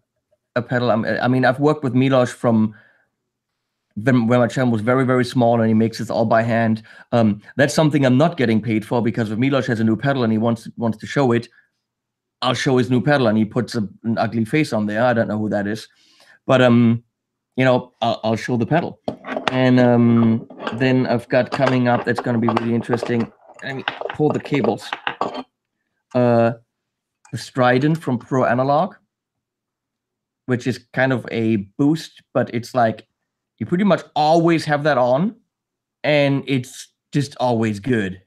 pedal. I mean, I've worked with Milos from when my channel was very, very small, and he makes it all by hand. That's something I'm not getting paid for, because if Milos has a new pedal and he wants to show it, I'll show his new pedal, and he puts an ugly face on there. I don't know who that is, but I'll show the pedal. And then I've got coming up that's going to be really interesting. Let me pull the cables. The Strident from Pro Analog, which is kind of a boost, but it's like you pretty much always have that on, and it's just always good.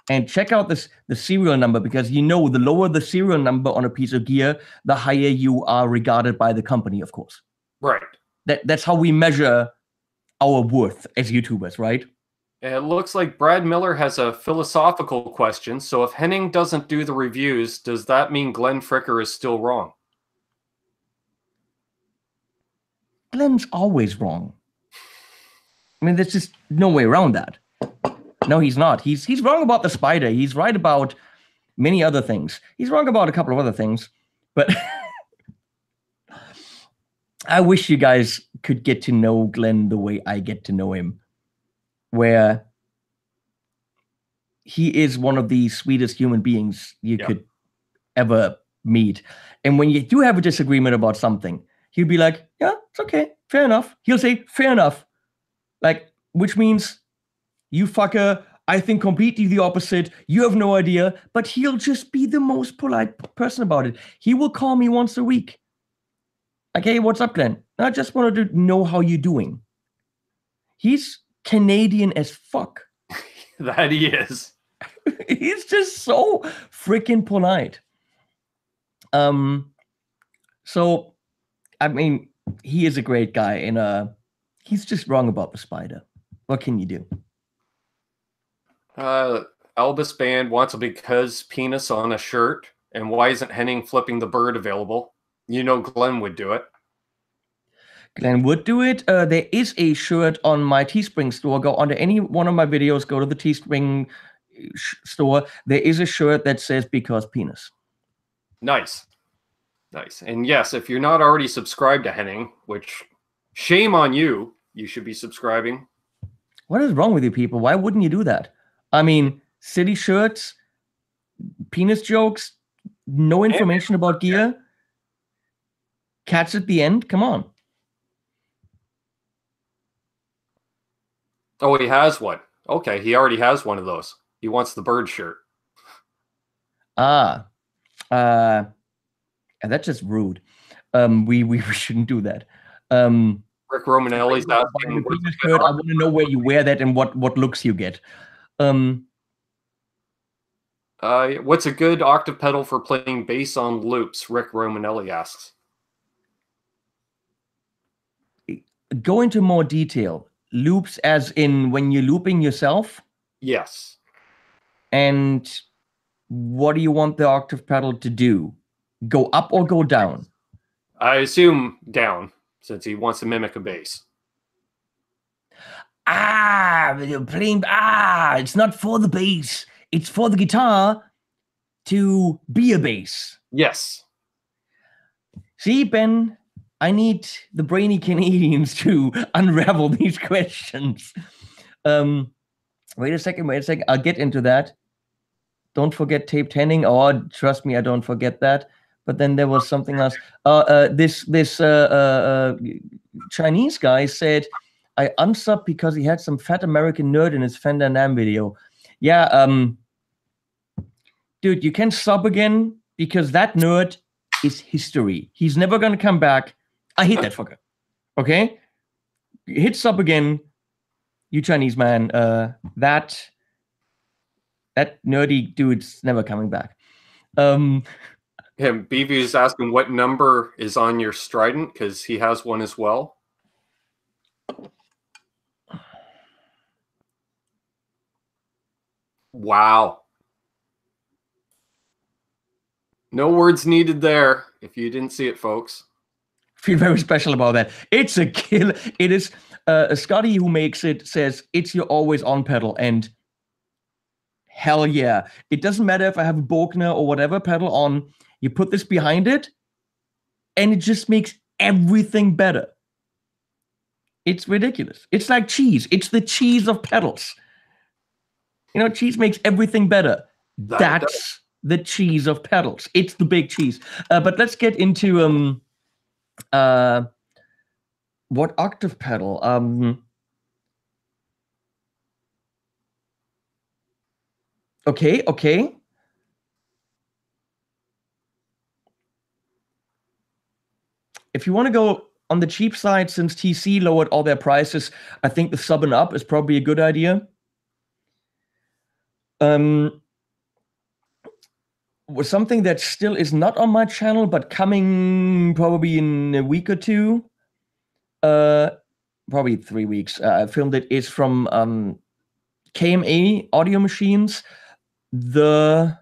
And check out the serial number, because the lower the serial number on a piece of gear, the higher you are regarded by the company, of course. Right. That's how we measure our worth as YouTubers, right? It looks like Brad Miller has a philosophical question. So if Henning doesn't do the reviews, does that mean Glenn Fricker is still wrong? Glenn's always wrong. I mean, there's just no way around that. No, he's not. He's wrong about the spider. He's right about many other things. He's wrong about a couple of other things. But I wish you guys could get to know Glenn the way I get to know him, where he is one of the sweetest human beings you could ever meet. And when you do have a disagreement about something, he'll be like, yeah, it's okay, fair enough. He'll say, fair enough. Like, which means, you fucker, I think completely the opposite. You have no idea. But he'll just be the most polite person about it. He will call me once a week. Like, hey, what's up, Glenn? I just wanted to know how you're doing. He's Canadian as fuck. That he is. He's just so freaking polite. So, I mean, he is a great guy, and he's just wrong about the spider. What can you do? Elvis Band wants a because penis on a shirt. And why isn't Henning flipping the bird available? You know Glenn would do it. Glenn would do it. There is a shirt on my Teespring store. Go onto any one of my videos, go to the Teespring store. There is a shirt that says because penis. Nice. Nice. And yes, if you're not already subscribed to Henning, which shame on you, you should be subscribing. What is wrong with you people? Why wouldn't you do that? I mean, city shirts, penis jokes, no information about gear, cats at the end. Come on. Oh, he has one. Okay, he already has one of those. He wants the bird shirt. Ah, that's just rude. We shouldn't do that. Rick Romanelli's Buying asking, the penis shirt, I want to know where you wear that and what looks you get. what's a good octave pedal for playing bass on loops? Rick Romanelli asks. Go into more detail. Loops as in when you're looping yourself? Yes. And what do you want the octave pedal to do? Go up or go down? I assume down, since he wants to mimic a bass. It's not for the bass. It's for the guitar to be a bass. Yes. See, Ben, I need the brainy Canadians to unravel these questions. Wait a second. I'll get into that. Don't forget taped Henning. Oh, trust me, I don't forget that. But then there was something else. This Chinese guy said, I unsubbed because he had some fat American nerd in his Fender Namm video. Yeah, dude, you can sub again because that nerd is history. He's never going to come back. I hate that fucker. Okay? Hit sub again, you Chinese man. That nerdy dude's never coming back. Beavy is asking what number is on your Strident, because he has one as well. Wow. No words needed there, if you didn't see it, folks. Feel very special about that. It's a kill. It is Scotty who makes it says it's your always on pedal, and hell yeah. It doesn't matter if I have a Bogner or whatever pedal on, you put this behind it and it just makes everything better. It's ridiculous. It's like cheese. It's the cheese of pedals. You know, cheese makes everything better. That's the cheese of pedals. It's the big cheese. But let's get into what octave pedal? Okay. If you want to go on the cheap side, since TC lowered all their prices, I think the sub and up is probably a good idea. Was something that still is not on my channel, but coming probably in a week or two, probably 3 weeks. I filmed it. Is from KMA Audio Machines, the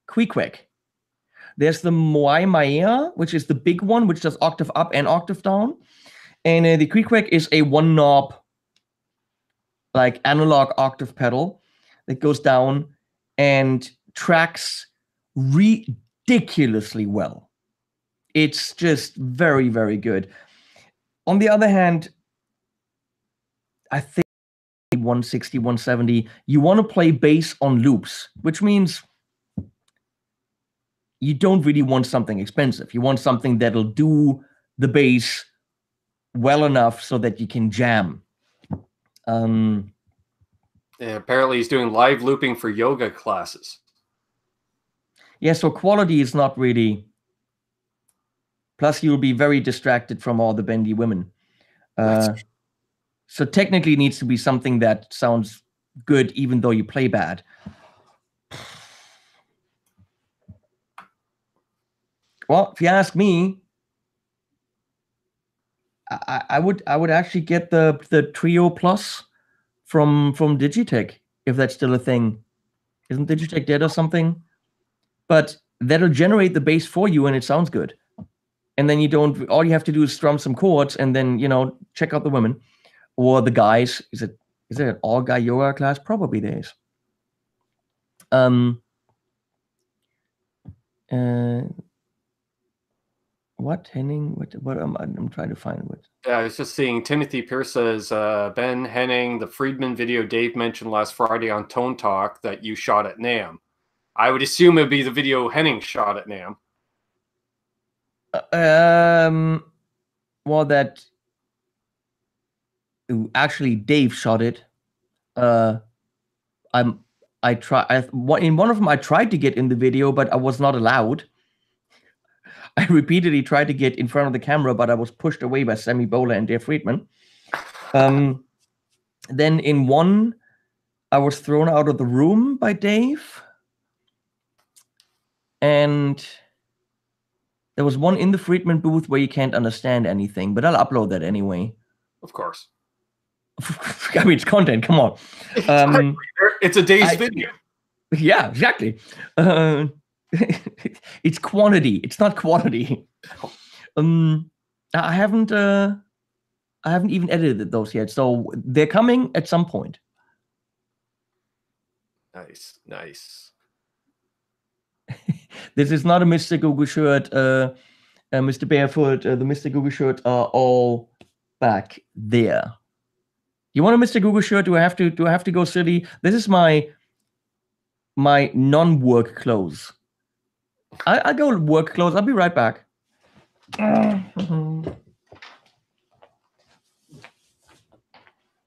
Quick. There's the Moai Maya, which is the big one, which does octave up and octave down. And the Quick is a one knob, like analog octave pedal that goes down and tracks ridiculously well. It's just very, very good. On the other hand, I think 160, 170, you want to play bass on loops, which means you don't really want something expensive. You want something that'll do the bass well enough so that you can jam. Yeah, apparently he's doing live looping for yoga classes. Yeah, so quality is not really. Plus, you'll be very distracted from all the bendy women. So technically, it needs to be something that sounds good, even though you play bad. Well, if you ask me, I would actually get the Trio Plus from Digitech, if that's still a thing. Isn't Digitech dead or something? But that'll generate the bass for you, and it sounds good. And then you don't. All you have to do is strum some chords, and then check out the women or the guys. Is it an all guy yoga class? Probably there is. What Henning? What I'm trying to find what. Yeah, I was just seeing Timothy Pierce says Ben Henning, the Friedman video Dave mentioned last Friday on Tone Talk that you shot at Namm. I would assume it'd be the video Henning shot at Namm. Well, that actually Dave shot it. in one of them I tried to get in the video, but I was not allowed. I repeatedly tried to get in front of the camera, but I was pushed away by Sammy Bowler and Dave Friedman. Then in one, I was thrown out of the room by Dave. And there was one in the Friedman booth where you can't understand anything, but I'll upload that anyway. Of course. I mean, it's content, come on. It's a day's video. Yeah, exactly. It's quantity, it's not quality. I haven't even edited those yet, so they're coming at some point. Nice, nice. This is not a Mr. Google shirt, Mr. Barefoot. The Mr. Google shirts are all back there. You want a Mr. Google shirt? Do I have to go silly? This is my non-work clothes. I'll go work clothes. I'll be right back. I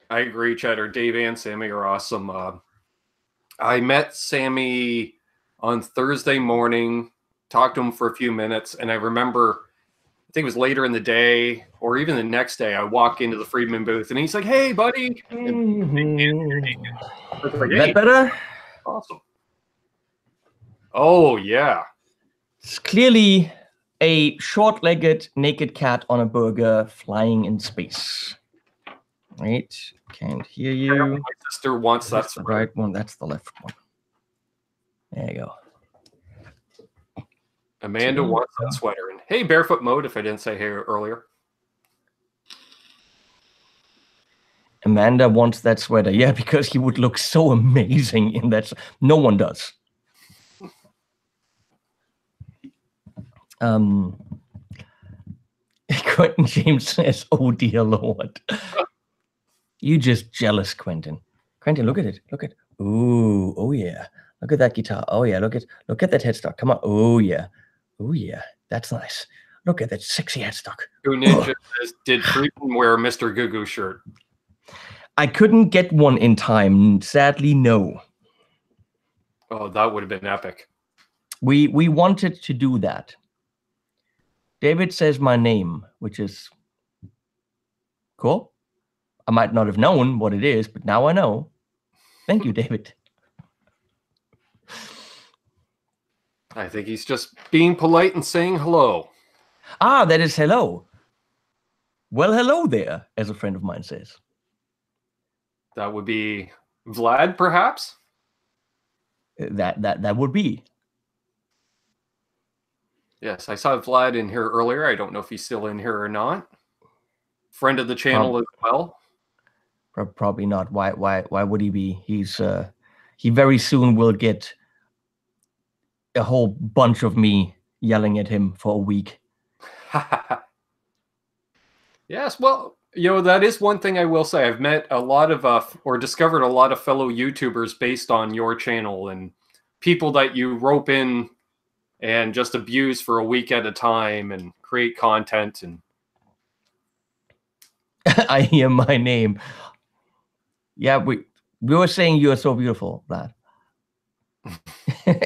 agree, Cheddar. Dave and Sammy are awesome. I met Sammy on Thursday morning, talked to him for a few minutes, and I remember, I think it was later in the day or even the next day, I walk into the Friedman booth and he's like, "Hey, buddy." I was like, "Hey, that better? Awesome." Oh, yeah. It's clearly a short-legged naked cat on a burger flying in space. Right? Can't hear you. My sister wants that. That's the right one. That's the left one. There you go. Amanda wants that sweater. And hey, Barefoot Mode, if I didn't say hey earlier. Amanda wants that sweater. Yeah, because he would look so amazing in that. No one does. Quentin James says, "Oh dear Lord." You just jealous, Quentin. Quentin, look at it. Look at. Ooh, oh yeah. Look at that guitar. Oh yeah. Look at that headstock. Come on. Oh yeah. Oh yeah. That's nice. Look at that sexy headstock. Goo Ninja says, "Did Friedman wear a Mr. Goo shirt?" I couldn't get one in time. Sadly, no. Oh, that would have been epic. We wanted to do that. David says my name, which is cool. I might not have known what it is, but now I know. Thank you, David. I think he's just being polite and saying hello. Ah, that is hello. Well, hello there, as a friend of mine says. That would be Vlad, perhaps? That would be. Yes, I saw Vlad in here earlier. I don't know if he's still in here or not. Friend of the channel as well. Probably not. Why would he be? He very soon will get a whole bunch of me yelling at him for a week. Yes, well, you know, that is one thing I will say. I've met a lot of or discovered a lot of fellow YouTubers based on your channel, and people that you rope in and just abuse for a week at a time and create content. And I hear my name. Yeah, we were saying you are so beautiful, Vlad.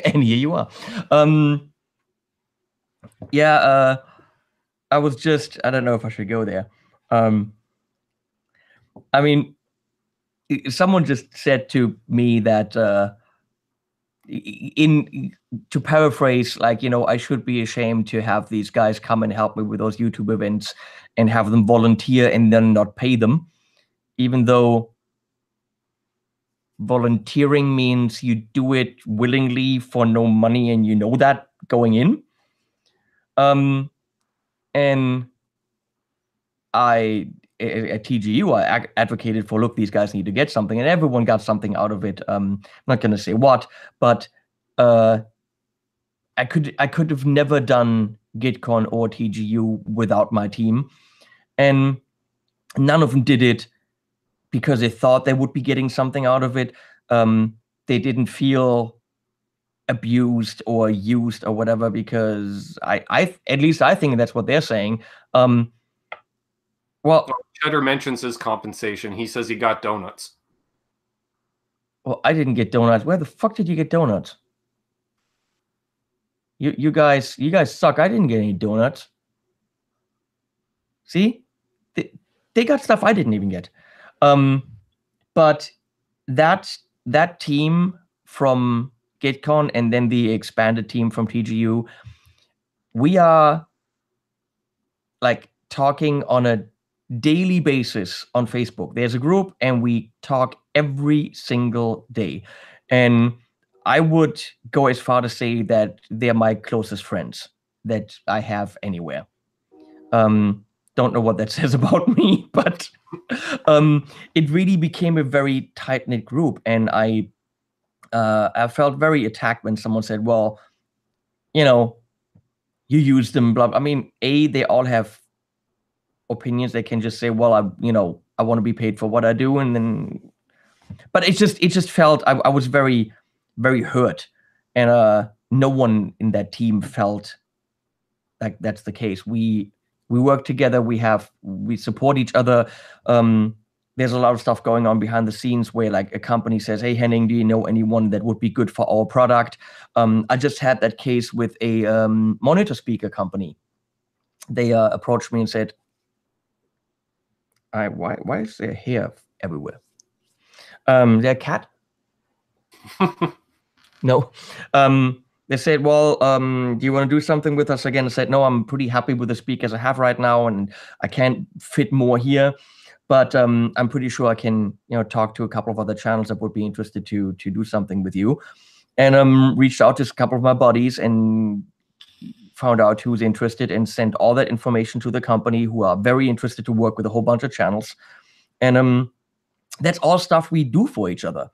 And here you are. Yeah, I was just, I don't know if I should go there. I mean, someone just said to me that to paraphrase, like, you know, I should be ashamed to have these guys come and help me with those YouTube events and have them volunteer and then not pay them, even though volunteering means you do it willingly for no money, and you know that going in. And at TGU, I advocated for, look, these guys need to get something, and everyone got something out of it. I'm not going to say what, but I could have never done GitCon or TGU without my team, and none of them did it because they thought they would be getting something out of it. They didn't feel abused or used or whatever, because I at least I think that's what they're saying. Well, Cheddar mentions his compensation. He says he got donuts. Well, I didn't get donuts. Where the fuck did you get donuts? You guys suck. I didn't get any donuts. See, they got stuff I didn't even get. But that team from GitCon and then the expanded team from TGU, we are like talking on a daily basis on Facebook. There's a group and we talk every single day. And I would go as far to say that they're my closest friends that I have anywhere. Don't know what that says about me, but it really became a very tight-knit group. And I felt very attacked when someone said, well, you know, you use them, blah. I mean, they all have opinions. They can just say, well, I want to be paid for what I do. And then, but it just felt, I was very, very hurt. And no one in that team felt like that's the case. We work together. We support each other. There's a lot of stuff going on behind the scenes where like a company says, hey, Henning, do you know anyone that would be good for our product? I just had that case with a monitor speaker company. They approached me and said, why is there hair everywhere? Their cat? No. They said, well, do you want to do something with us again? I said, no, I'm pretty happy with the speakers I have right now, and I can't fit more here. But I'm pretty sure I can, talk to a couple of other channels that would be interested to do something with you. And reached out to a couple of my buddies and found out who's interested and sent all that information to the company, who are very interested to work with a whole bunch of channels. And that's all stuff we do for each other.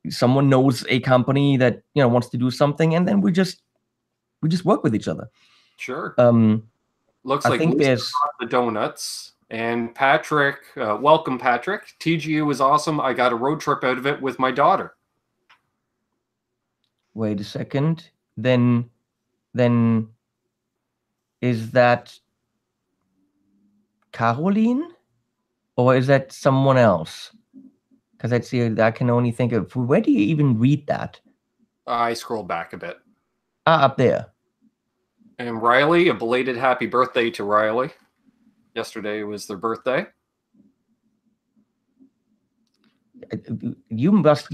Someone knows a company that wants to do something, and then we just work with each other. Sure. Looks like there's the donuts. And Patrick, welcome, Patrick. TGU was awesome. I got a road trip out of it with my daughter. Wait a second. Then is that Caroline, or is that someone else? Because I can only think of, where do you even read that? I scrolled back a bit. Up there. And Riley, a belated happy birthday to Riley. Yesterday was their birthday. You're much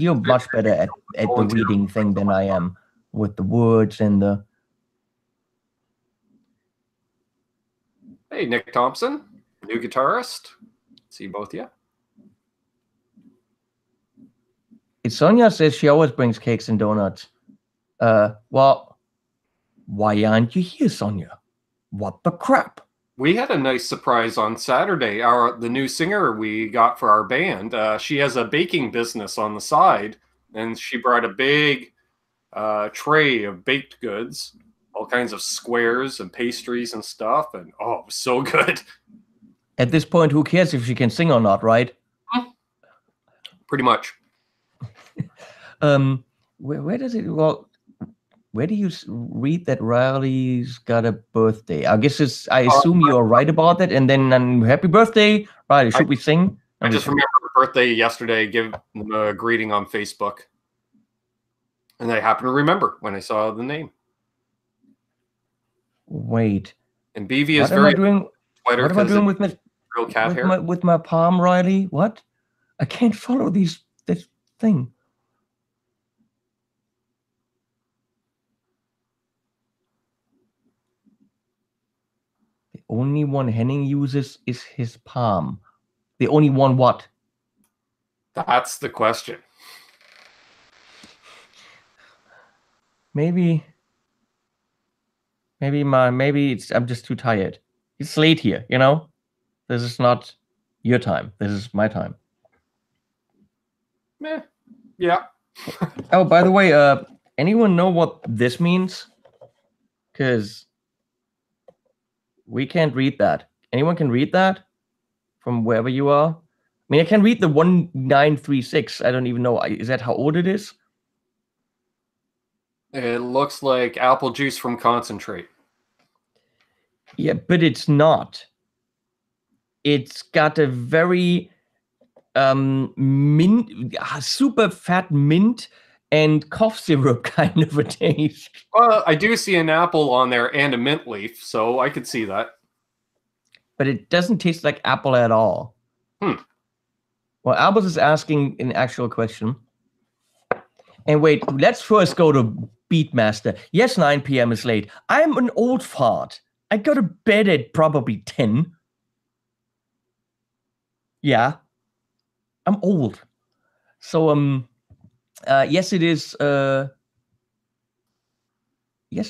better at the reading thing than I am with the words and the. Hey, Nick Thompson, new guitarist. See both of you. Sonia says she always brings cakes and donuts. Well, why aren't you here, Sonia? What the crap? We had a nice surprise on Saturday. The new singer we got for our band, she has a baking business on the side, and she brought a big tray of baked goods, all kinds of squares and pastries and stuff, and it was so good. At this point, who cares if she can sing or not, right? Pretty much. Where does it? Well, where do you read that Riley's got a birthday? I guess I assume you are right about that, and then happy birthday, Riley. Should we sing? I just remember her birthday yesterday. Give them a greeting on Facebook, and I happened to remember when I saw the name. Wait. And BV is very doing. What am I doing with my real cat hair? With my palm, Riley? What? I can't follow this thing. The only one Henning uses is his palm. The only one what? That's the question. Maybe I'm just too tired. It's late here, This is not your time. This is my time. Yeah. Oh, by the way, anyone know what this means? Because we can't read that. Anyone can read that from wherever you are? I mean, I can read the 1936. I don't even know. Is that how old it is? It looks like apple juice from concentrate. Yeah, but it's not. It's got a very mint, super fat mint and cough syrup kind of a taste. Well, I do see an apple on there and a mint leaf, so I could see that. But it doesn't taste like apple at all. Well, Albus is asking an actual question. And wait, let's first go to Beatmaster. Yes, 9 p.m. is late. I'm an old fart. I go to bed at probably 10. Yeah. I'm old. So, yes, it is. Yes,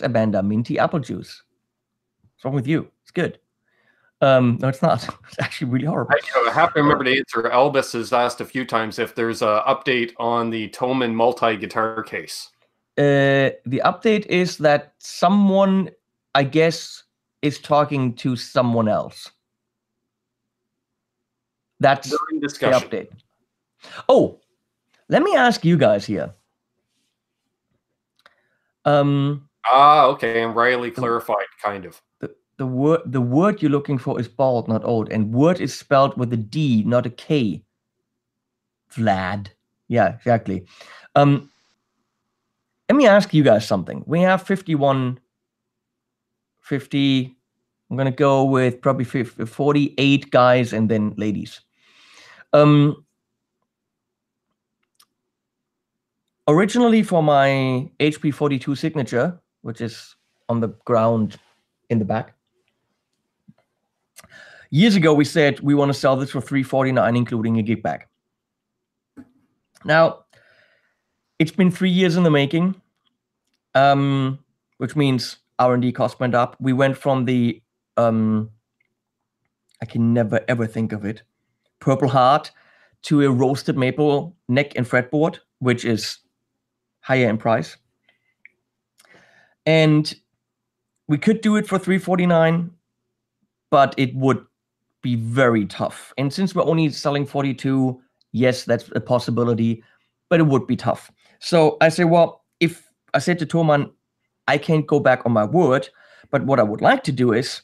Amanda, minty apple juice. What's wrong with you? It's good. No, it's not. It's actually really horrible. I have to remember to answer. Albus has asked a few times if there's an update on the Thomann multi-guitar case. The update is that someone, I guess, is talking to someone else. That's the update. Oh, let me ask you guys here. Okay, and Riley clarified, kind of. The word you're looking for is bald, not old, and word is spelled with a D, not a K. Vlad. Yeah, exactly. Let me ask you guys something. We have 51, 50. I'm gonna go with probably 48 guys and then ladies. Originally for my HP 42 signature, which is on the ground in the back. Years ago, we said we want to sell this for $349, including a gig bag. Now, it's been 3 years in the making, which means R&D cost went up. We went from the, I can never ever think of it, Purple Heart to a roasted maple neck and fretboard, which is higher in price. And we could do it for $349, but it would be very tough. And since we're only selling 42, yes, that's a possibility, but it would be tough. So I say, well, if I said to Thomann, I can't go back on my word, but what I would like to do is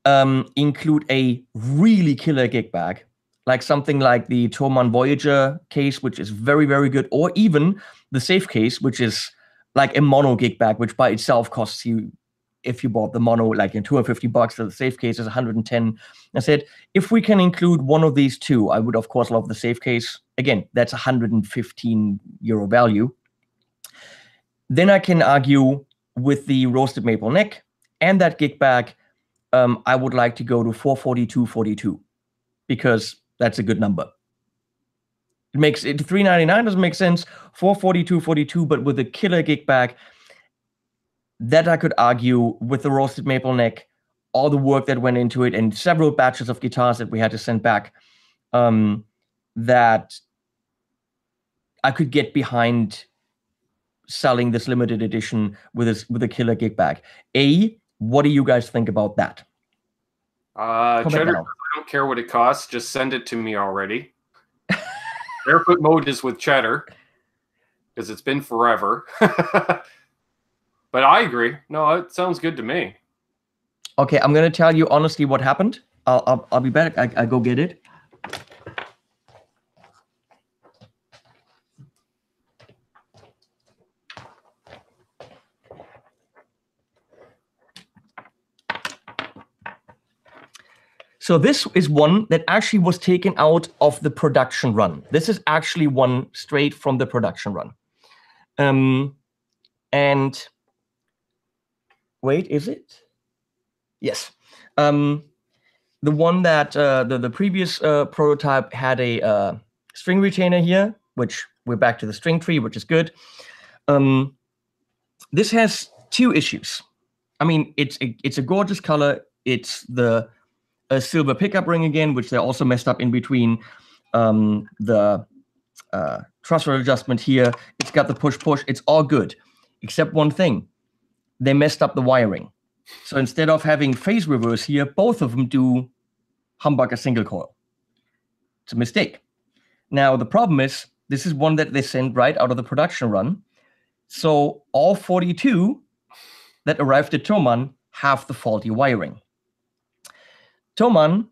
include a really killer gig bag, like something like the Thomann Voyager case, which is very, very good, or even the Safe case, which is like a mono gig bag, which by itself costs you, if you bought the mono, like in $250, so the Safe case is 110. I said, if we can include one of these two, I would of course love the Safe case. Again, that's 115 euro value. Then I can argue with the roasted maple neck and that gig bag. I would like to go to 442.42 because that's a good number. It makes it $399 doesn't make sense. 442.42, but with a killer gig bag, that I could argue with the roasted maple neck, all the work that went into it, and several batches of guitars that we had to send back, that I could get behind selling this limited edition with a killer gig bag. What do you guys think about that? Cheddar, I don't care what it costs. Just send it to me already. Barefoot mode is with Cheddar because it's been forever. But I agree. No, it sounds good to me. Okay, I'm gonna tell you honestly what happened. I'll be back. I go get it. So this is one that actually was taken out of the production run. This is actually one straight from the production run. And wait, is it? Yes. The one that the previous prototype had a string retainer here, which we're back to the string tree, which is good. This has two issues. I mean, it's a gorgeous color. It's the silver pickup ring again, which they also messed up in between. The truss rod adjustment here. It's got the push-push. It's all good, except one thing. They messed up the wiring. So instead of having phase reverse here, both of them do humbucker single coil. It's a mistake. Now, the problem is, this is one that they sent right out of the production run. So all 42 that arrived at Thomann have the faulty wiring. Thomann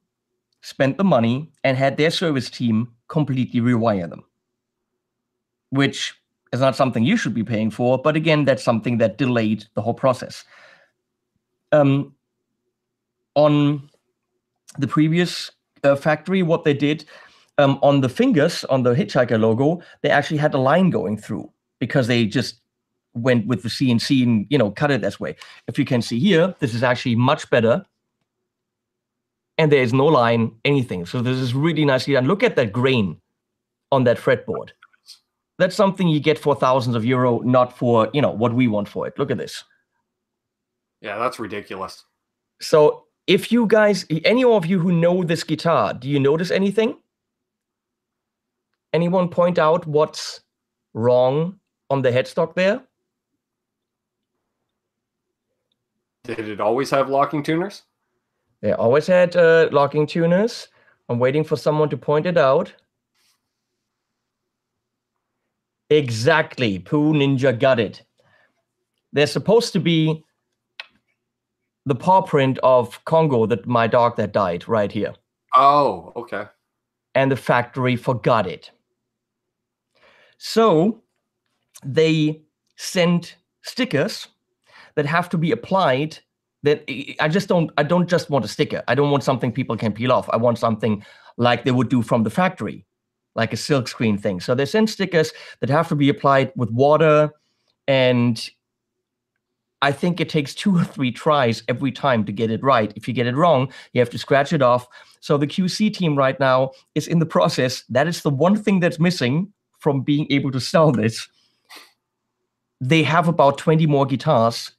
spent the money, and had their service team completely rewire them, which is not something you should be paying for. But again, that's something that delayed the whole process. On the previous factory, what they did on the fingers, on the Hitchhiker logo, they actually had a line going through because they just went with the CNC and, you know, cut it this way. If you can see here, this is actually much better. And there is no line, anything. So this is really nicely done. Look at that grain on that fretboard. That's something you get for thousands of euro, not for, you know, what we want for it. Look at this. Yeah, that's ridiculous. So if you guys, any of you who know this guitar, do you notice anything? Anyone point out what's wrong on the headstock there? Did it always have locking tuners? They always had locking tuners. I'm waiting for someone to point it out. Exactly. Pooh Ninja got it. There's supposed to be the paw print of Congo, that my dog that died, right here. Oh, okay. And the factory forgot it. So they sent stickers that have to be applied. That I don't just want a sticker. I don't want something people can peel off. I want something like they would do from the factory, like a silk screen thing. So they send stickers that have to be applied with water, and I think it takes 2 or 3 tries every time to get it right. If you get it wrong, you have to scratch it off. So the QC team right now is in the process. That is the one thing that's missing from being able to sell this. They have about 20 more guitars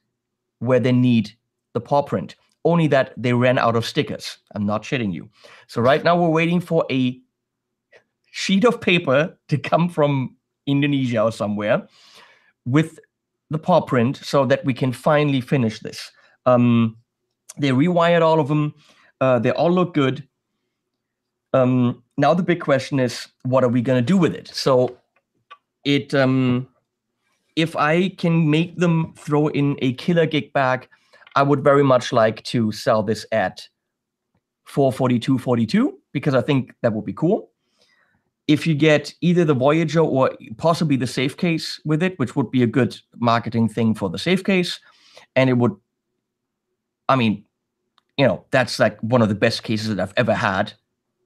where they need the paw print. Only that they ran out of stickers. I'm not shitting you. So right now we're waiting for a sheet of paper to come from Indonesia or somewhere with the paw print so that we can finally finish this. They rewired all of them. They all look good. Now the big question is, what are we going to do with it? So it, if I can make them throw in a killer gig bag, I would very much like to sell this at $442.42 because I think that would be cool. If you get either the Voyager or possibly the safe case with it, which would be a good marketing thing for the safe case, and it would, I mean, you know, that's like one of the best cases that I've ever had.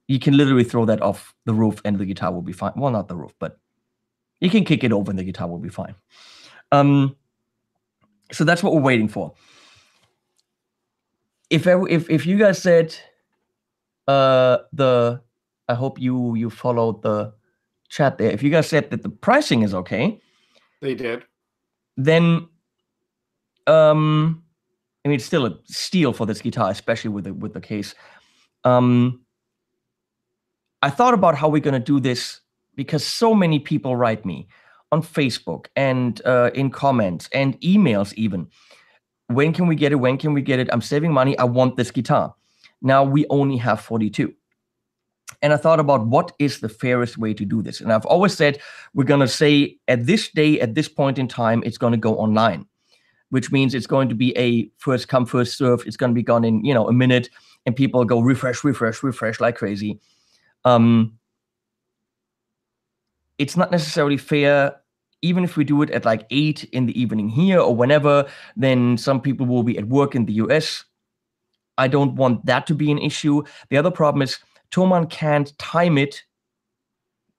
You can literally throw that off the roof and the guitar will be fine. Well, not the roof, but you can kick it over and the guitar will be fine. So that's what we're waiting for. If you guys said I hope you followed the chat there. If you guys said that the pricing is okay, they did. Then I mean, it's still a steal for this guitar, especially with the case. I thought about how we're gonna do this because so many people write me on Facebook and in comments and emails even. When can we get it? When can we get it? I'm saving money. I want this guitar. Now we only have 42. And I thought about what is the fairest way to do this. And I've always said, we're going to say at this day, at this point in time, it's going to go online, which means it's going to be a first come, first serve. It's going to be gone in, you know, a minute, and people go refresh, refresh, refresh like crazy. It's not necessarily fair. Even if we do it at like 8 in the evening here or whenever, then some people will be at work in the US. I don't want that to be an issue. The other problem is Thomann can't time it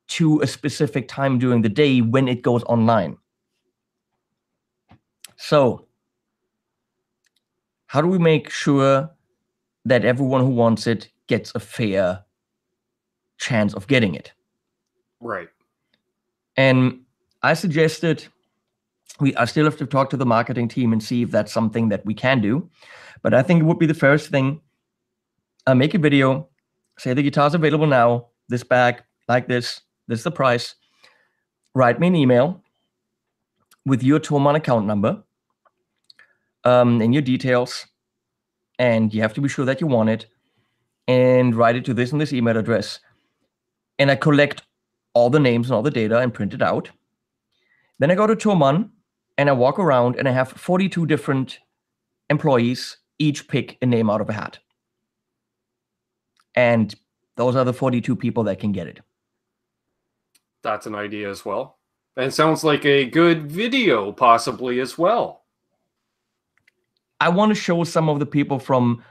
to a specific time during the day when it goes online. So how do we make sure that everyone who wants it gets a fair chance of getting it? Right. And I suggested I still have to talk to the marketing team and see if that's something that we can do. But I think it would be the first thing. Make a video, say the guitar's available now, this bag, like this is the price. Write me an email with your Thomann account number and your details. And you have to be sure that you want it. And write it to this and this email address. And I collect all the names and all the data and print it out. Then I go to Thomann and I walk around and I have 42 different employees, each pick a name out of a hat. And Those are the 42 people that can get it. That's an idea as well. And sounds like a good video possibly as well. I want to show some of the people from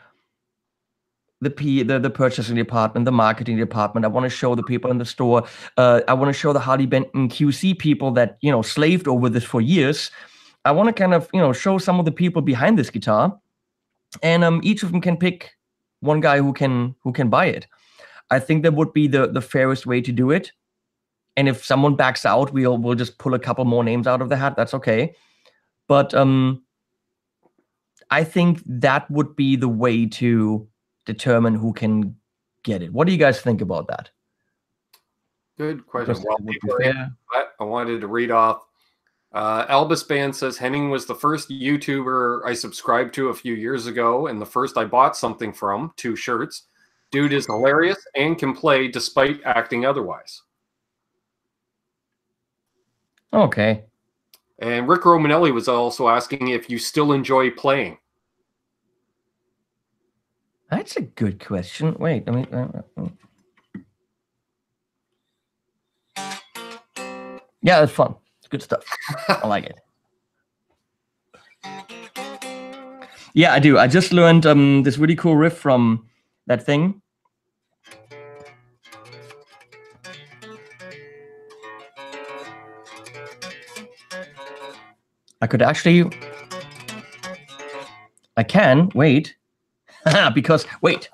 the purchasing department, the marketing department. I want to show the people in the store. I want to show the Harley Benton QC people that, you know, slaved over this for years. I want to kind of, you know, show some of the people behind this guitar, and each of them can pick one guy who can buy it. I think that would be the fairest way to do it. And if someone backs out, we'll just pull a couple more names out of the hat. That's okay. But I think that would be the way to determine who can get it. What do you guys think about that? Good question. Well, I wanted to read off. Albus Band says, Henning was the first YouTuber I subscribed to a few years ago, and the first I bought something from, 2 shirts. Dude is hilarious and can play despite acting otherwise. Okay. And Rick Romanelli was also asking if you still enjoy playing. That's a good question. Wait, I mean, yeah, it's fun. It's good stuff. I like it. Yeah, I do. I just learned this really cool riff from that thing. I could actually... I can, wait. Because, wait.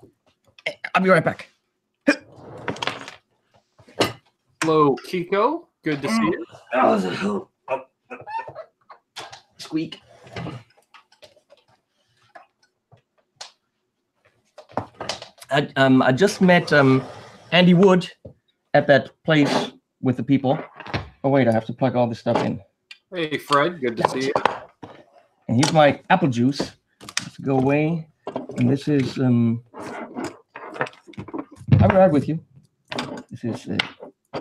I'll be right back. Hello, Kiko. Good to see you. Squeak. I just met Andy Wood at that place with the people. Oh, wait, I have to plug all this stuff in. Hey, Fred. Good to see you. And here's my apple juice. Let's go away. And this is... I'll be right with you. This is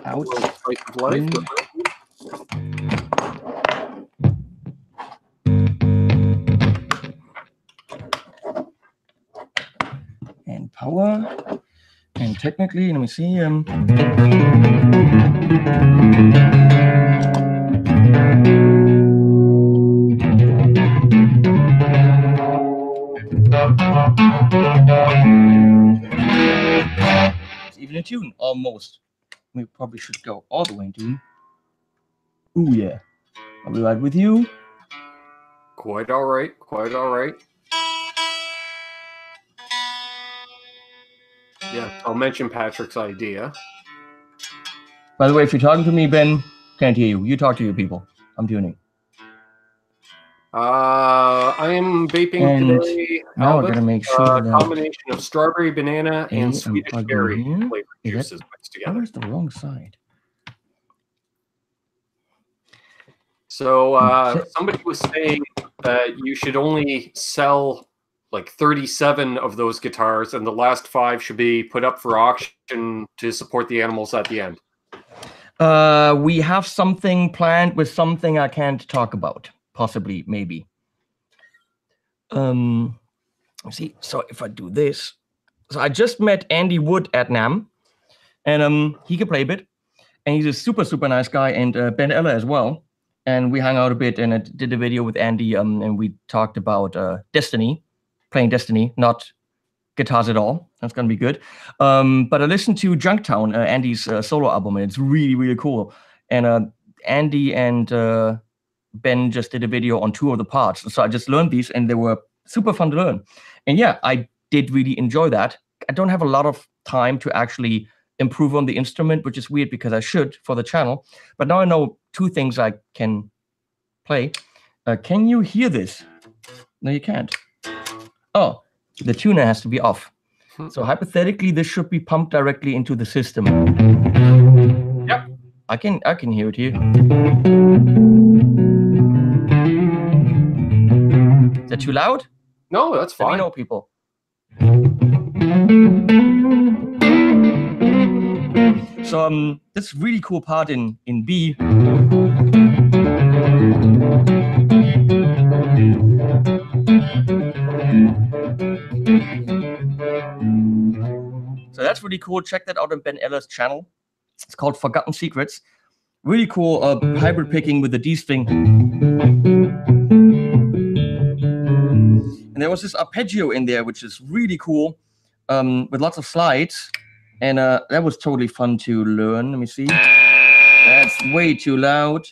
out. Spice of life. And power. And technically, let me see. It's even a tune, almost. We probably should go all the way in tune. Ooh, yeah. I'll be right with you. Quite all right. Quite all right. Yeah, I'll mention Patrick's idea. By the way, if you're talking to me, Ben, can't hear you. You talk to your people. I'm tuning. I am vaping And today. now we're gonna make sure that combination of strawberry, banana, and Swedish berry flavored Is juices mixed together. Where's the wrong side? So somebody was saying that you should only sell like 37 of those guitars, and the last 5 should be put up for auction to support the animals at the end. We have something planned with something I can't talk about. Possibly, maybe. See, so if I do this, so I just met Andy Wood at Namm, and he can play a bit, and he's a super nice guy, and Ben Ella as well, and we hung out a bit, and I did a video with Andy, and we talked about Destiny, playing Destiny, not guitars at all. That's gonna be good. But I listened to Junktown, Andy's solo album, and it's really cool. And Andy and Ben just did a video on 2 of the parts. So I just learned these, and they were super fun to learn. And yeah, I did really enjoy that. I don't have a lot of time to actually improve on the instrument, which is weird because I should for the channel. But now I know 2 things I can play. Can you hear this? No, you can't. Oh, the tuner has to be off. So hypothetically, this should be pumped directly into the system. Yep. I can hear it here. Is that too loud? No, that's fine. Let me know, people. So this really cool part in B. So that's really cool. Check that out on Ben Eller's channel. It's called Forgotten Secrets. Really cool hybrid picking with the D string. And there was this arpeggio in there, which is really cool, with lots of slides. And that was totally fun to learn. Let me see. That's way too loud.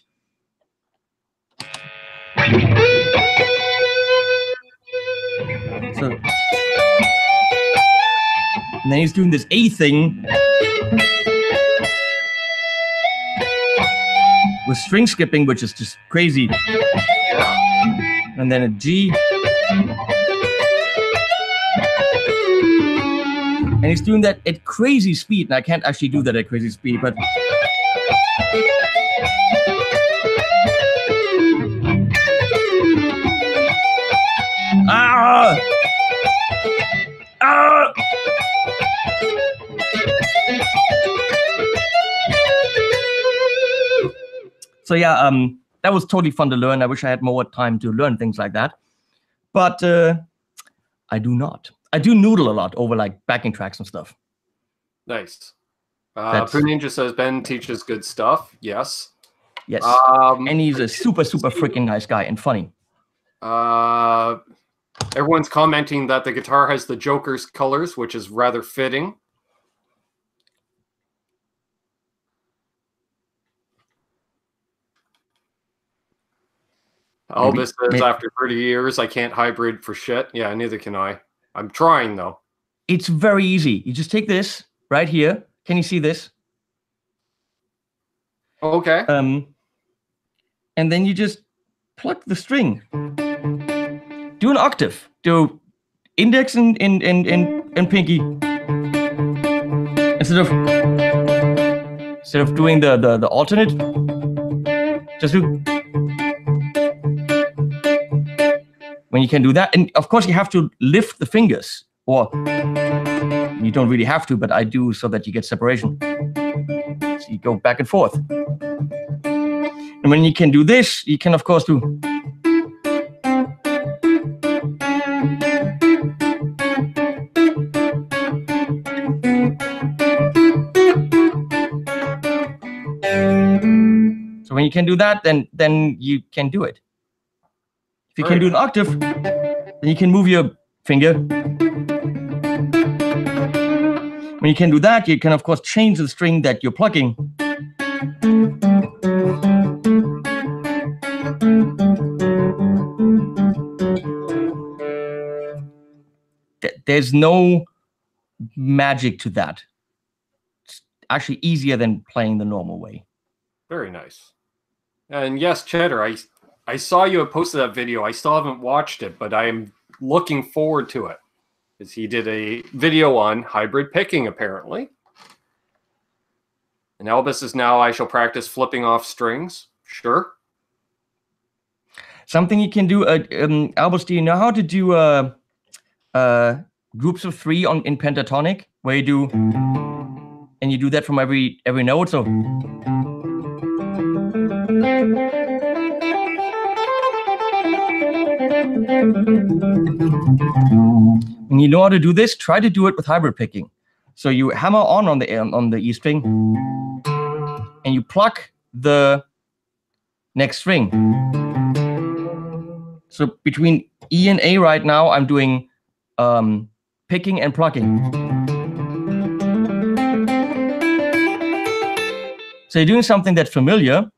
So, and then he's doing this A thing with string skipping, which is just crazy. And then a G. And he's doing that at crazy speed. And I can't actually do that at crazy speed, but... Ah! Ah! So yeah, that was totally fun to learn. I wish I had more time to learn things like that, but I do not. I do noodle a lot over like backing tracks and stuff. Nice. Poo Ninja says Ben teaches good stuff. Yes. Yes. And he's a super freaking nice guy and funny. Everyone's commenting that the guitar has the Joker's colors, which is rather fitting. Albus says, after 30 years, I can't hybrid for shit. Yeah, neither can I. I'm trying, though. It's very easy. You just take this right here. Can you see this? Okay. And then you just pluck the string. Do an octave. Do index and pinky. Instead of doing the alternate, just do. When you can do that, and of course you have to lift the fingers, or you don't really have to, but I do so that you get separation. So you go back and forth. And when you can do this, you can of course do. So when you can do that, then you can do it. If you can do an octave, then you can move your finger. When you can do that, you can of course change the string that you're plucking. There's no magic to that. It's actually easier than playing the normal way. Very nice. And yes, Cheddar, I saw you had posted that video. I still haven't watched it, but I am looking forward to it. Because he did a video on hybrid picking, apparently. And Albus is now, I shall practice flipping off strings. Sure. Something you can do, Albus, do you know how to do groups of 3 in pentatonic? Where you do, and you do that from every note, so... When you know how to do this, try to do it with hybrid picking. So you hammer on the E string, and you pluck the next string. So between E and A right now, I'm doing picking and plucking. So you're doing something that's familiar,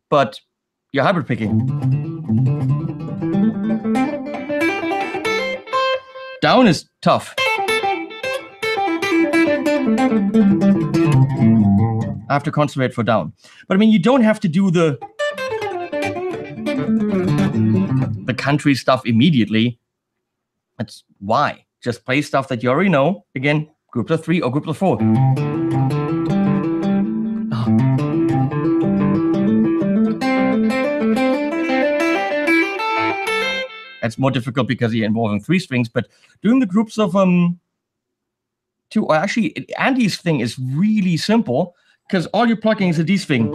but you're hybrid picking. Down is tough. I have to concentrate for down. But I mean, you don't have to do the country stuff immediately. That's why. Just play stuff that you already know. Again, groups of 3 or groups of 4. That's more difficult because you're involving 3 strings, but doing the groups of 2, or actually Andy's thing is really simple because all you're plucking is a D string.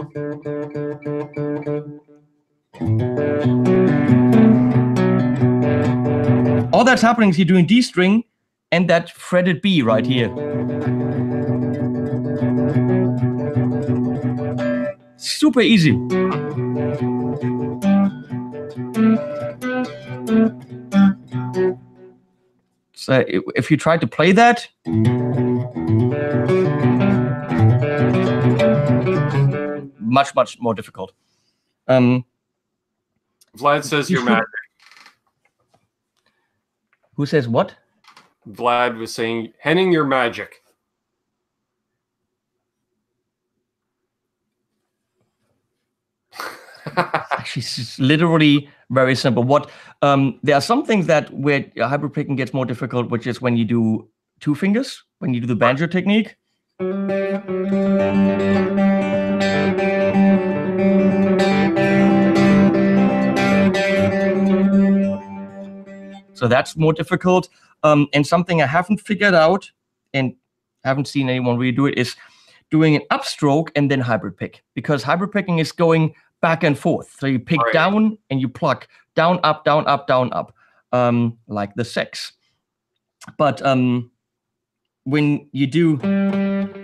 All that's happening is you're doing D string and that fretted B right here. Super easy. So if you try to play that, much more difficult. Vlad says you're magic. Who says what? Vlad was saying, Henning, you're magic. Actually, it's literally very simple. There are some things that where hybrid picking gets more difficult, which is when you do two fingers, when you do the banjo technique. So that's more difficult. And something I haven't figured out and haven't seen anyone really do it is doing an upstroke and then hybrid pick, because hybrid picking is going back and forth. So you pick down and you pluck down, up, down, up, down, up, like the six. But when you do,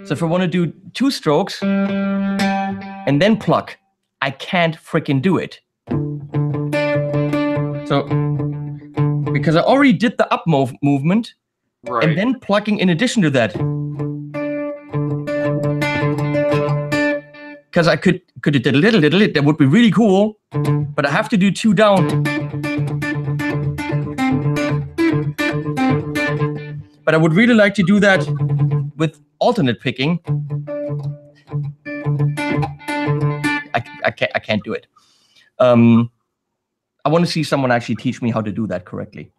so if I want to do two strokes and then pluck, I can't freaking do it. So because I already did the up movement, and then plucking in addition to that. Because I could have did a little, that would be really cool, but I have to do two down. But I would really like to do that with alternate picking. I can't do it. I want to see someone actually teach me how to do that correctly.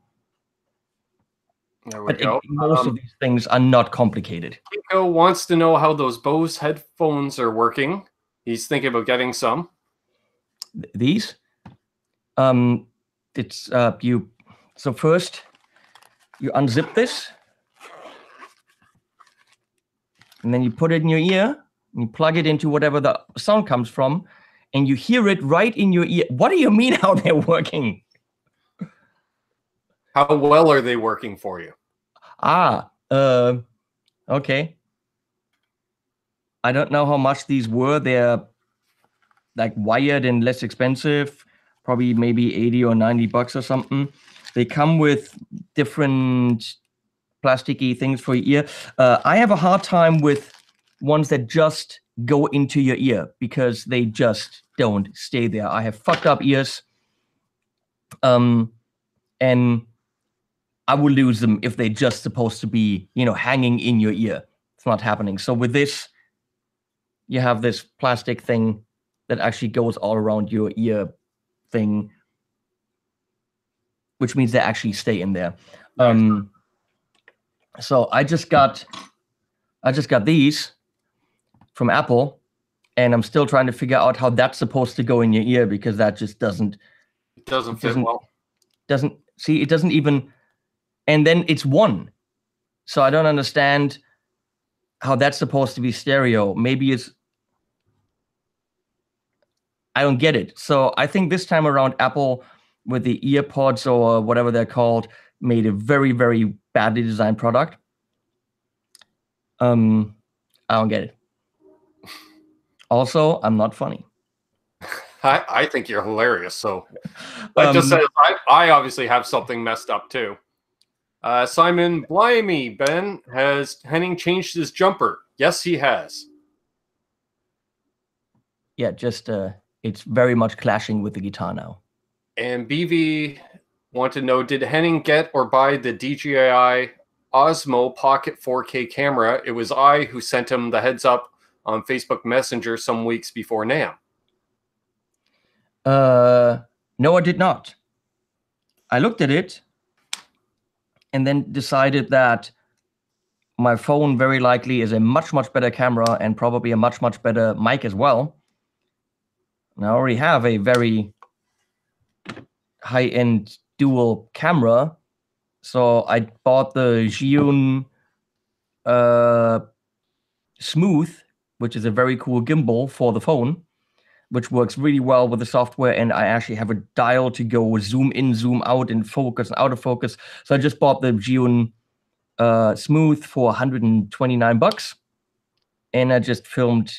There we go. Most of these things are not complicated. Kiko wants to know how those Bose headphones are working. He's thinking about getting some. These? It's you. So first, you unzip this, and then you put it in your ear, and you plug it into whatever the sound comes from, and you hear it right in your ear. What do you mean how they're working? How well are they working for you? Okay. I don't know how much these were. They're like wired and less expensive, probably maybe 80 or 90 bucks or something. They come with different plasticky things for your ear. I have a hard time with ones that just go into your ear because they just don't stay there. I have fucked up ears. And I will lose them if they're just supposed to be, hanging in your ear. It's not happening. So with this, you have this plastic thing that actually goes all around your ear thing, which means they actually stay in there. So I just got these from Apple, and I'm still trying to figure out how that's supposed to go in your ear, because that just doesn't fit well. It doesn't even, and then it's one. So I don't understand how that's supposed to be stereo. Maybe I don't get it. So I think this time around, Apple with the EarPods or whatever they're called made a very, very badly designed product. I don't get it. Also, I'm not funny. I think you're hilarious. So that just says I obviously have something messed up too. Simon, blimey, Ben, has Henning changed his jumper? Yes, he has. Yeah, just it's very much clashing with the guitar now. And BV want to know, did Henning get or buy the DJI Osmo Pocket 4K camera? It was I who sent him the heads up on Facebook Messenger some weeks before Namm. No, I did not. I looked at it and then decided that my phone very likely is a much, much better camera and probably a much, much better mic as well. And I already have a very high-end dual camera. So I bought the Zhiyun Smooth, which is a very cool gimbal for the phone, which works really well with the software. And I actually have a dial to go zoom in, zoom out, and focus and out of focus. So I just bought the Zhiyun Smooth for 129 bucks. And I just filmed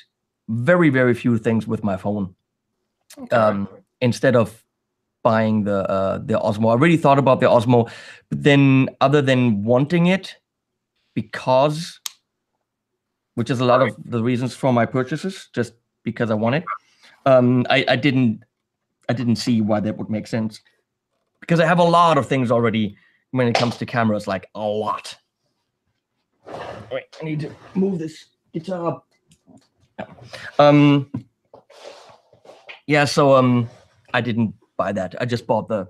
very, very few things with my phone. Okay. Instead of buying the Osmo. I really thought about the Osmo, but then other than wanting it, because, which is a lot of the reasons for my purchases, just because I want it, I didn't see why that would make sense. Because I have a lot of things already when it comes to cameras, like a lot. Wait, I need to move this guitar up. Yeah, so I didn't buy that. I just bought the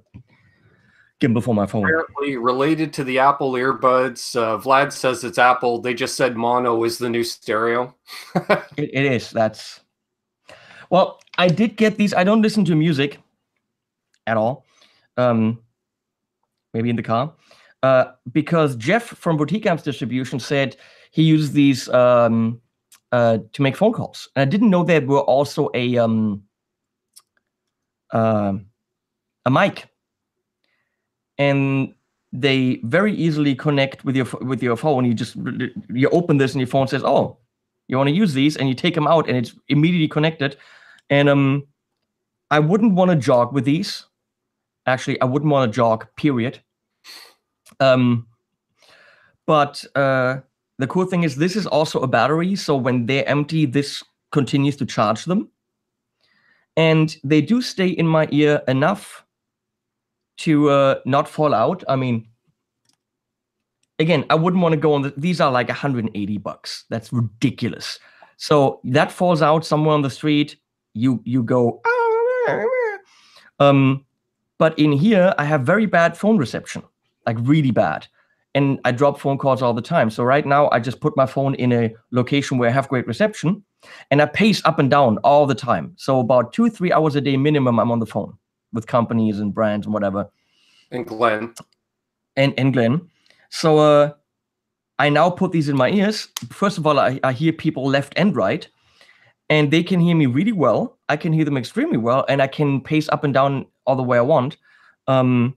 gimbal for my phone. Apparently related to the Apple earbuds. Vlad says it's Apple. They just said mono is the new stereo. It is. That's... Well, I did get these. I don't listen to music at all. Maybe in the car. Because Jeff from Boutique Amps Distribution said he used these to make phone calls. And I didn't know there were also a mic. And they very easily connect with your phone. You open this and your phone says, "Oh, you want to use these?" And you take them out and it's immediately connected. And I wouldn't want to jog with these. Actually, I wouldn't want to jog, period. But the cool thing is this is also a battery. So when they're empty, this continues to charge them. And they do stay in my ear enough to not fall out. I mean, again, I wouldn't want to go on these are like $180. That's ridiculous. So that falls out somewhere on the street, you go. But in here, I have very bad phone reception, like really bad. And I drop phone calls all the time. So right now, I just put my phone in a location where I have great reception, and I pace up and down all the time. So about 2-3 hours a day minimum, I'm on the phone with companies and brands and whatever. And Glenn. And Glenn. So I now put these in my ears. First of all, I hear people left and right, and they can hear me really well. I can hear them extremely well, and I can pace up and down all the way I want. And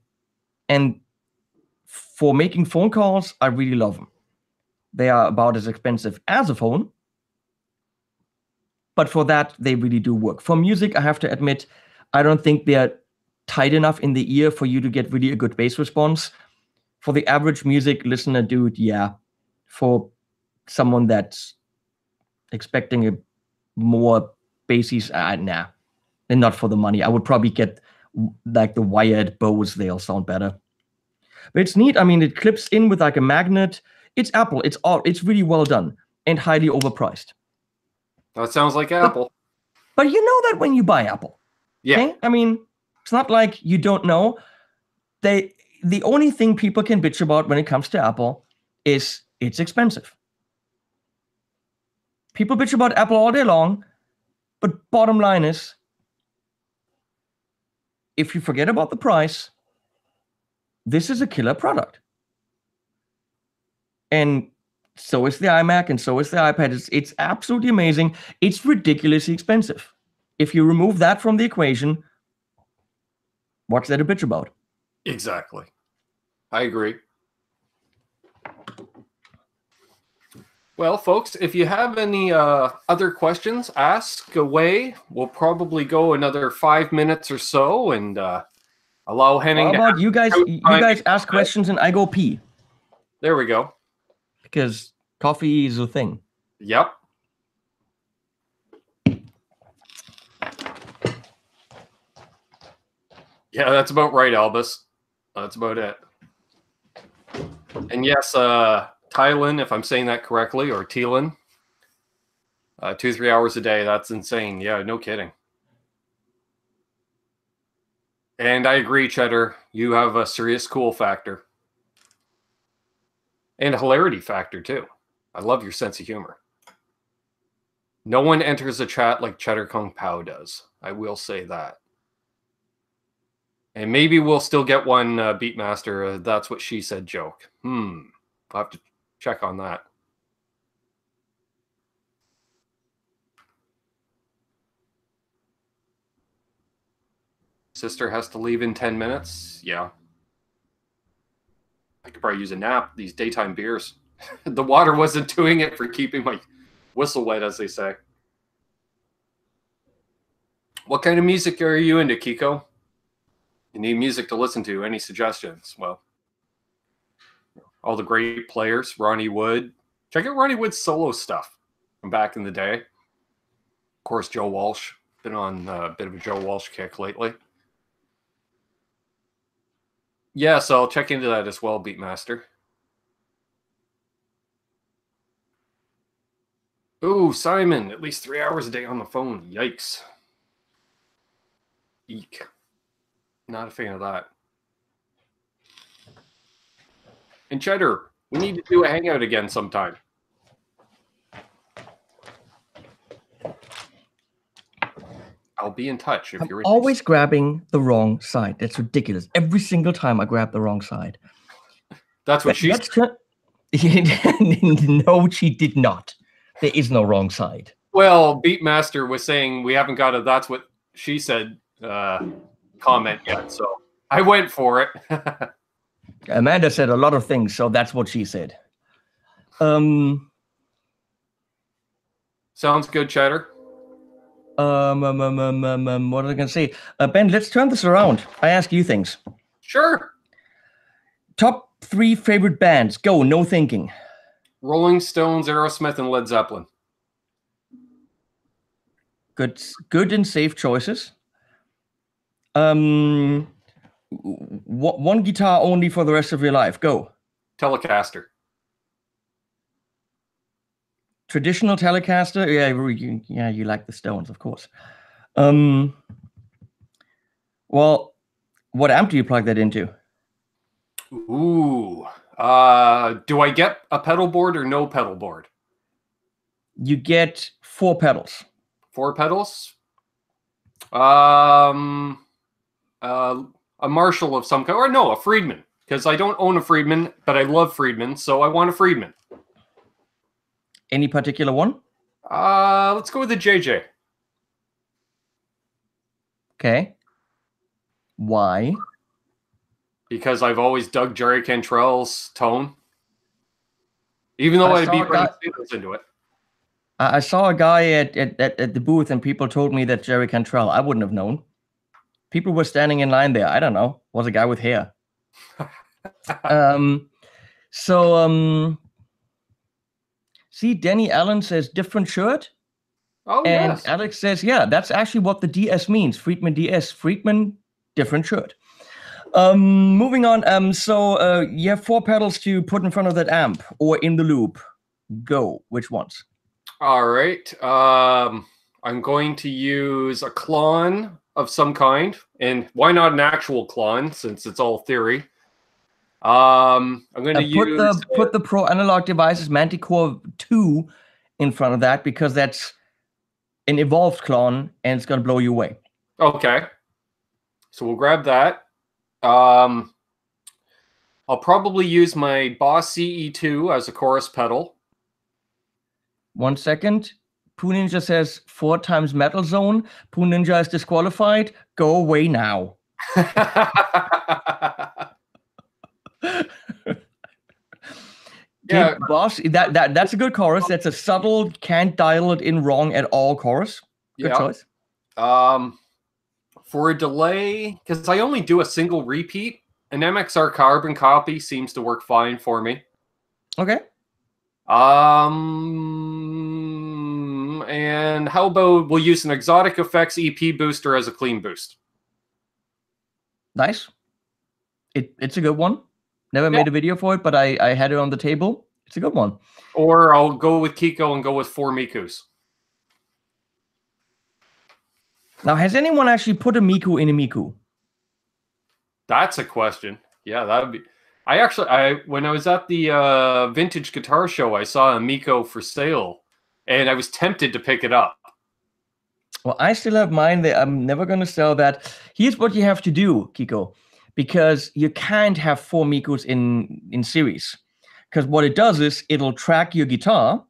for making phone calls, I really love them. They are about as expensive as a phone, but for that, they really do work. For music, I have to admit, I don't think they're tight enough in the ear for you to get really a good bass response. For the average music listener dude, yeah. For someone that's expecting a more bassy, nah. And not for the money. I would probably get like the wired Bose, they'll sound better. But it's neat. I mean, it clips in with like a magnet. It's Apple. It's really well done and highly overpriced. That sounds like Apple. But you know that when you buy Apple. Yeah. Okay? I mean, it's not like you don't know. The only thing people can bitch about when it comes to Apple is it's expensive. People bitch about Apple all day long, but bottom line is, if you forget about the price, this is a killer product. And so is the iMac, and so is the iPad. It's absolutely amazing. It's ridiculously expensive. If you remove that from the equation, what's there to bitch about? Exactly. I agree. Well, folks, if you have any other questions, ask away. We'll probably go another 5 minutes or so and allow Henning. How about you guys? You guys ask questions and I go pee. There we go. Because coffee is a thing. Yep. Yeah, that's about right, Albus. That's about it. And yes, Tylen, if I'm saying that correctly, or Teelan, 2-3 hours a day. That's insane. Yeah, no kidding. And I agree, Cheddar. You have a serious cool factor. And a hilarity factor, too. I love your sense of humor. No one enters a chat like Cheddar Kung Pao does. I will say that. And maybe we'll still get one Beatmaster, that's what she said joke. I'll have to check on that. Sister has to leave in 10 minutes. Yeah. I could probably use a nap, these daytime beers. The water wasn't doing it for keeping my whistle wet, as they say. What kind of music are you into, Kiko? You need music to listen to. Any suggestions? Well, all the great players, Ronnie Wood. Check out Ronnie Wood's solo stuff from back in the day. Of course, Joe Walsh. Been on a bit of a Joe Walsh kick lately. Yeah, so I'll check into that as well, Beatmaster. Ooh, Simon, at least 3 hours a day on the phone. Yikes. Eek. Not a fan of that. And Cheddar, we need to do a hangout again sometime. I'll be in touch if you're always grabbing the wrong side. That's ridiculous. Every single time I grab the wrong side. That's what she said. No, she did not. There is no wrong side. Well, Beatmaster was saying we haven't got a that's what she said comment yet, so I went for it. Amanda said a lot of things, so that's what she said. Sounds good, Cheddar. What was I going to say? Ben, let's turn this around. I ask you things. Sure. Top 3 favorite bands. Go, no thinking. Rolling Stones, Aerosmith, and Led Zeppelin. Good and safe choices. One guitar only for the rest of your life. Go. Telecaster. Traditional Telecaster. Yeah, you like the Stones, of course. Well, what amp do you plug that into? Ooh. Do I get a pedal board or no pedal board? You get 4 pedals. 4 pedals? A Marshall of some kind, or no, a Friedman, because I don't own a Friedman, but I love Friedman, so I want a Friedman. Any particular one? Let's go with the JJ. Okay. Why? Because I've always dug Jerry Cantrell's tone. Even though I beat Ray Stevens into it. I saw a guy at the booth and people told me that Jerry Cantrell. I wouldn't have known. People were standing in line there. I don't know. Was a guy with hair. See, Denny Allen says different shirt. Oh, and yes. Alex says, yeah, that's actually what the DS means. Friedman DS. Friedman, different shirt. Moving on. So you have 4 pedals to put in front of that amp or in the loop. Go. Which ones? All right. I'm going to use a clon of some kind. And why not an actual clon, since it's all theory? I'm going to put the Pro Analog Devices Manticore 2 in front of that, because that's an evolved clone and it's going to blow you away. Okay. So we'll grab that. I'll probably use my Boss CE2 as a chorus pedal. 1 second. Poo Ninja says 4 times Metal Zone. Poo Ninja is disqualified. Go away now. Yeah, Boss, that's a good chorus. That's a subtle, can't dial it in wrong at all chorus. Good choice. For a delay, because I only do a single repeat, an MXR carbon copy seems to work fine for me. Okay. And how about we'll use an Exotic Effects EP booster as a clean boost. Nice. It's a good one. Never made a video for it, but I had it on the table. It's a good one. Or I'll go with Kiko and go with 4 Mikus. Now, has anyone actually put a Miku in a Miku? That's a question. Yeah, that would be. When I was at the vintage guitar show, I saw a Miko for sale, and I was tempted to pick it up. Well, I still have mine there. I'm never going to sell that. Here's what you have to do, Kiko, because you can't have 4 Mikus in series. Because what it does is it'll track your guitar,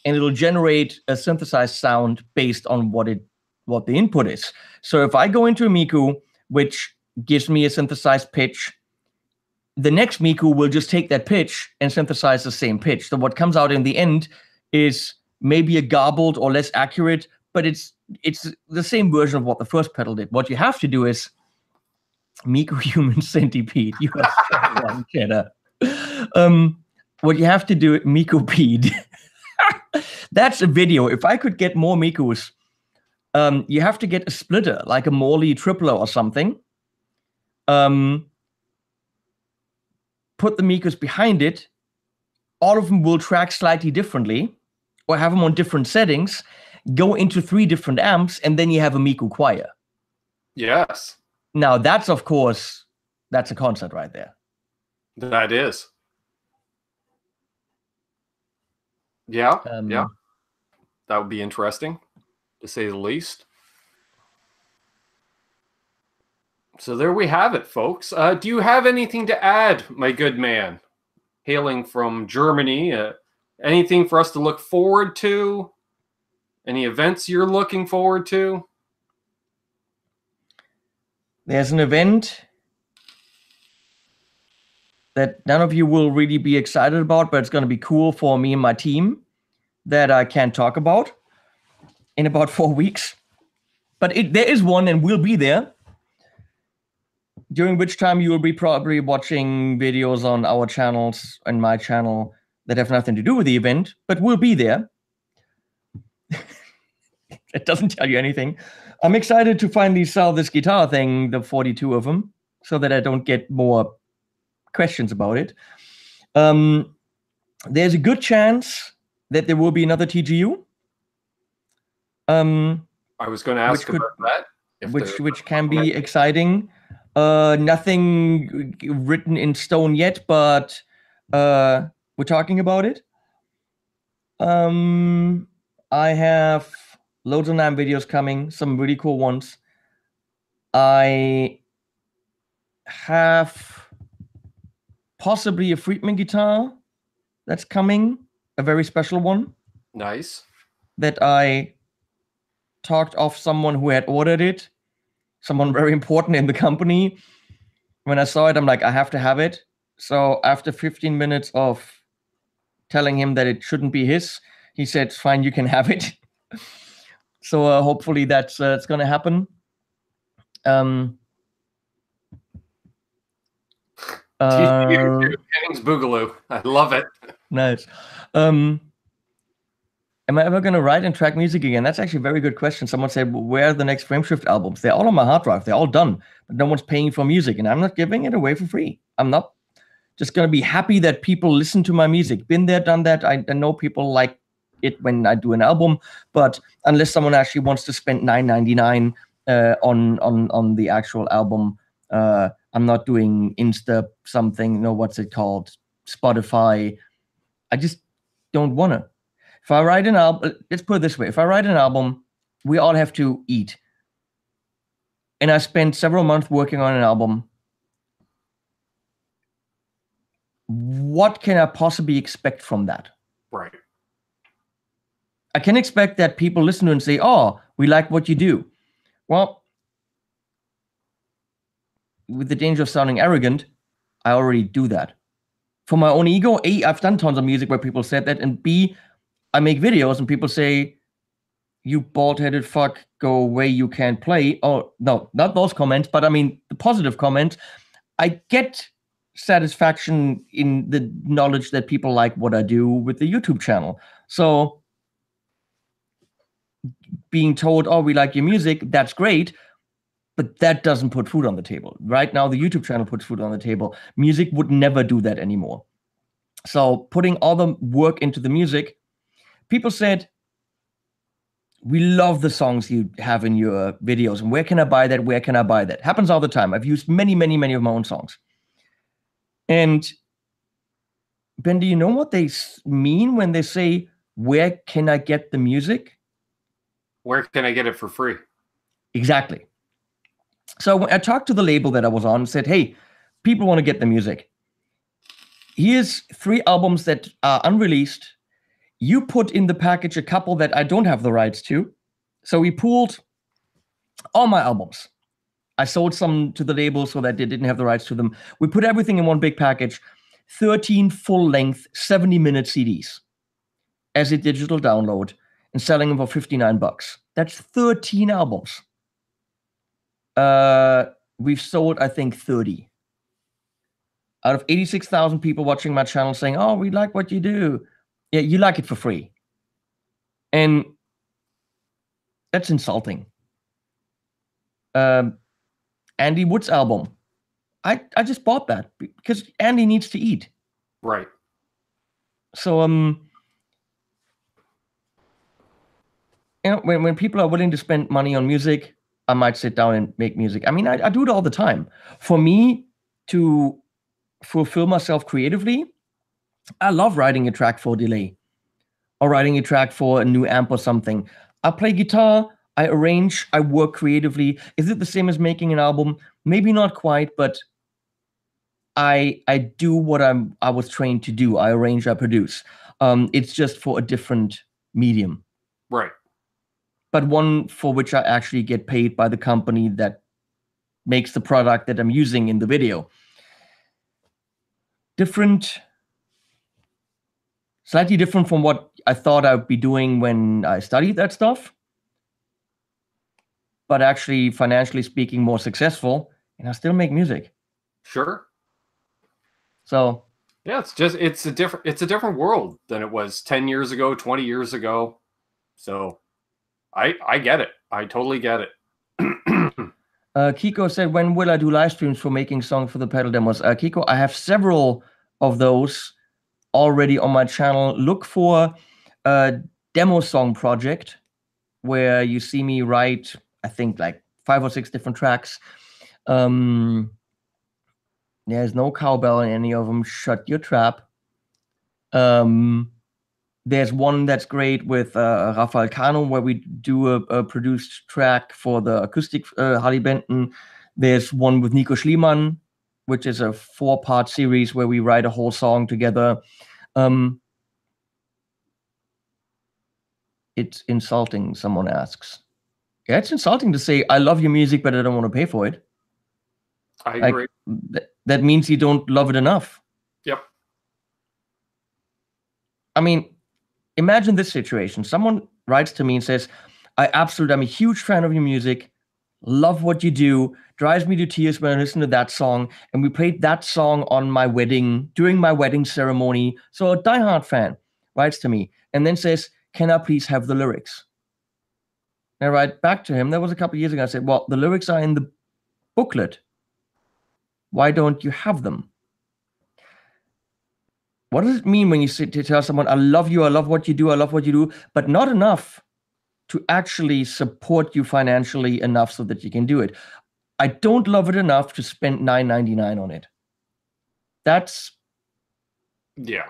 and it'll generate a synthesized sound based on what the input is. So if I go into a Miku, which gives me a synthesized pitch, the next Miku will just take that pitch and synthesize the same pitch. So what comes out in the end is maybe a garbled or less accurate, but it's the same version of what the first pedal did. What you have to do is Miko Human Centipede. You are so wrong, Cheddar. What you have to do, Miko Pede. That's a video. If I could get more Mikos, you have to get a splitter, like a Morley tripler or something. Put the Mikos behind it. All of them will track slightly differently, or have them on different settings, go into 3 different amps, and then you have a Miko choir. Yes. Now, that's, of course, that's a concert right there. That is. Yeah, yeah. That would be interesting, to say the least. So there we have it, folks. Do you have anything to add, my good man? Hailing from Germany, anything for us to look forward to? Any events you're looking forward to? There's an event that none of you will really be excited about, but it's going to be cool for me and my team that I can't talk about in about 4 weeks. But there is one, and we'll be there, during which time you will be probably watching videos on our channels and my channel that have nothing to do with the event, but we'll be there. It doesn't tell you anything. I'm excited to finally sell this guitar thing, the 42 of them, so that I don't get more questions about it. There's a good chance that there will be another TGU. I was going to ask about that. Which can be exciting. Nothing written in stone yet, but we're talking about it. I have loads of Namm videos coming, some really cool ones. I have possibly a Friedman guitar that's coming, a very special one. Nice. That I talked off someone who had ordered it, someone very important in the company. When I saw it, I'm like, I have to have it. So after 15 minutes of telling him that it shouldn't be his, he said, fine, you can have it. So hopefully that's it's going to happen. Henning's Boogaloo. I love it. Nice. Am I ever going to write and track music again? That's actually a very good question. Someone said, where are the next Frameshift albums? They're all on my hard drive. They're all done. But no one's paying for music, and I'm not giving it away for free. I'm not just going to be happy that people listen to my music. Been there, done that. I know people like it when I do an album, but unless someone actually wants to spend $9.99 on the actual album, I'm not doing Insta something, what's it called? Spotify. I just don't want to. If I write an album, let's put it this way. If I write an album, we all have to eat. And I spent several months working on an album. What can I possibly expect from that? Right. I can expect that people listen to it and say, oh, we like what you do. Well, with the danger of sounding arrogant, I already do that. For my own ego, A, I've done tons of music where people said that, and B, I make videos and people say, you bald-headed fuck, go away, you can't play. Oh, no, not those comments, but I mean, the positive comments. I get satisfaction in the knowledge that people like what I do with the YouTube channel. So being told, oh, we like your music, that's great, but that doesn't put food on the table. Right now, the YouTube channel puts food on the table. Music would never do that anymore. So putting all the work into the music, people said, we love the songs you have in your videos, and where can I buy that? Where can I buy that? Happens all the time. I've used many, many, many of my own songs. And Ben, do you know what they mean when they say, where can I get the music? Where can I get it for free? Exactly. So when I talked to the label that I was on and said, hey, people want to get the music. Here's 3 albums that are unreleased. You put in the package a couple that I don't have the rights to. So we pooled all my albums. I sold some to the label so that they didn't have the rights to them. We put everything in one big package, 13 full-length, 70-minute CDs as a digital download, and selling them for $59. That's 13 albums. We've sold, I think, 30. Out of 86,000 people watching my channel saying, oh, we like what you do. Yeah, you like it for free. And that's insulting. Andy Wood's album. I just bought that because Andy needs to eat. Right. So, you know, when people are willing to spend money on music, I might sit down and make music. I mean, I do it all the time. For me to fulfill myself creatively, I love writing a track for delay or writing a track for a new amp or something. I play guitar, I arrange, I work creatively. Is it the same as making an album? Maybe not quite, but I do what I was trained to do. I arrange, I produce. It's just for a different medium. Right. But one for which I actually get paid by the company that makes the product that I'm using in the video. Slightly different from what I thought I would be doing when I studied that stuff, but actually, financially speaking, more successful, and I still make music. Sure. So yeah, it's a different world than it was 10 years ago, 20 years ago. So I get it. I totally get it. Kiko said, when will I do live streams for making songs for the pedal demos? Kiko, I have several of those already on my channel. Look for a demo song project where you see me write, I think, like 5 or 6 different tracks. There's no cowbell in any of them. Shut your trap. There's one that's great with Rafael Cano, where we do a produced track for the acoustic Harley Benton. There's one with Nico Schliemann, which is a 4-part series where we write a whole song together. It's insulting, someone asks. Yeah, it's insulting to say, I love your music, but I don't want to pay for it. I agree. That means you don't love it enough. Yep. I mean, imagine this situation. Someone writes to me and says, I'm a huge fan of your music, love what you do, drives me to tears when I listen to that song, and we played that song on my wedding, during my wedding ceremony. So a diehard fan writes to me and then says, can I please have the lyrics? And I write back to him, that was a couple of years ago, I said, well, the lyrics are in the booklet. Why don't you have them? What does it mean when you sit to tell someone, I love you, I love what you do, I love what you do, but not enough to actually support you financially enough so that you can do it? I don't love it enough to spend $9.99 on it. That's... yeah.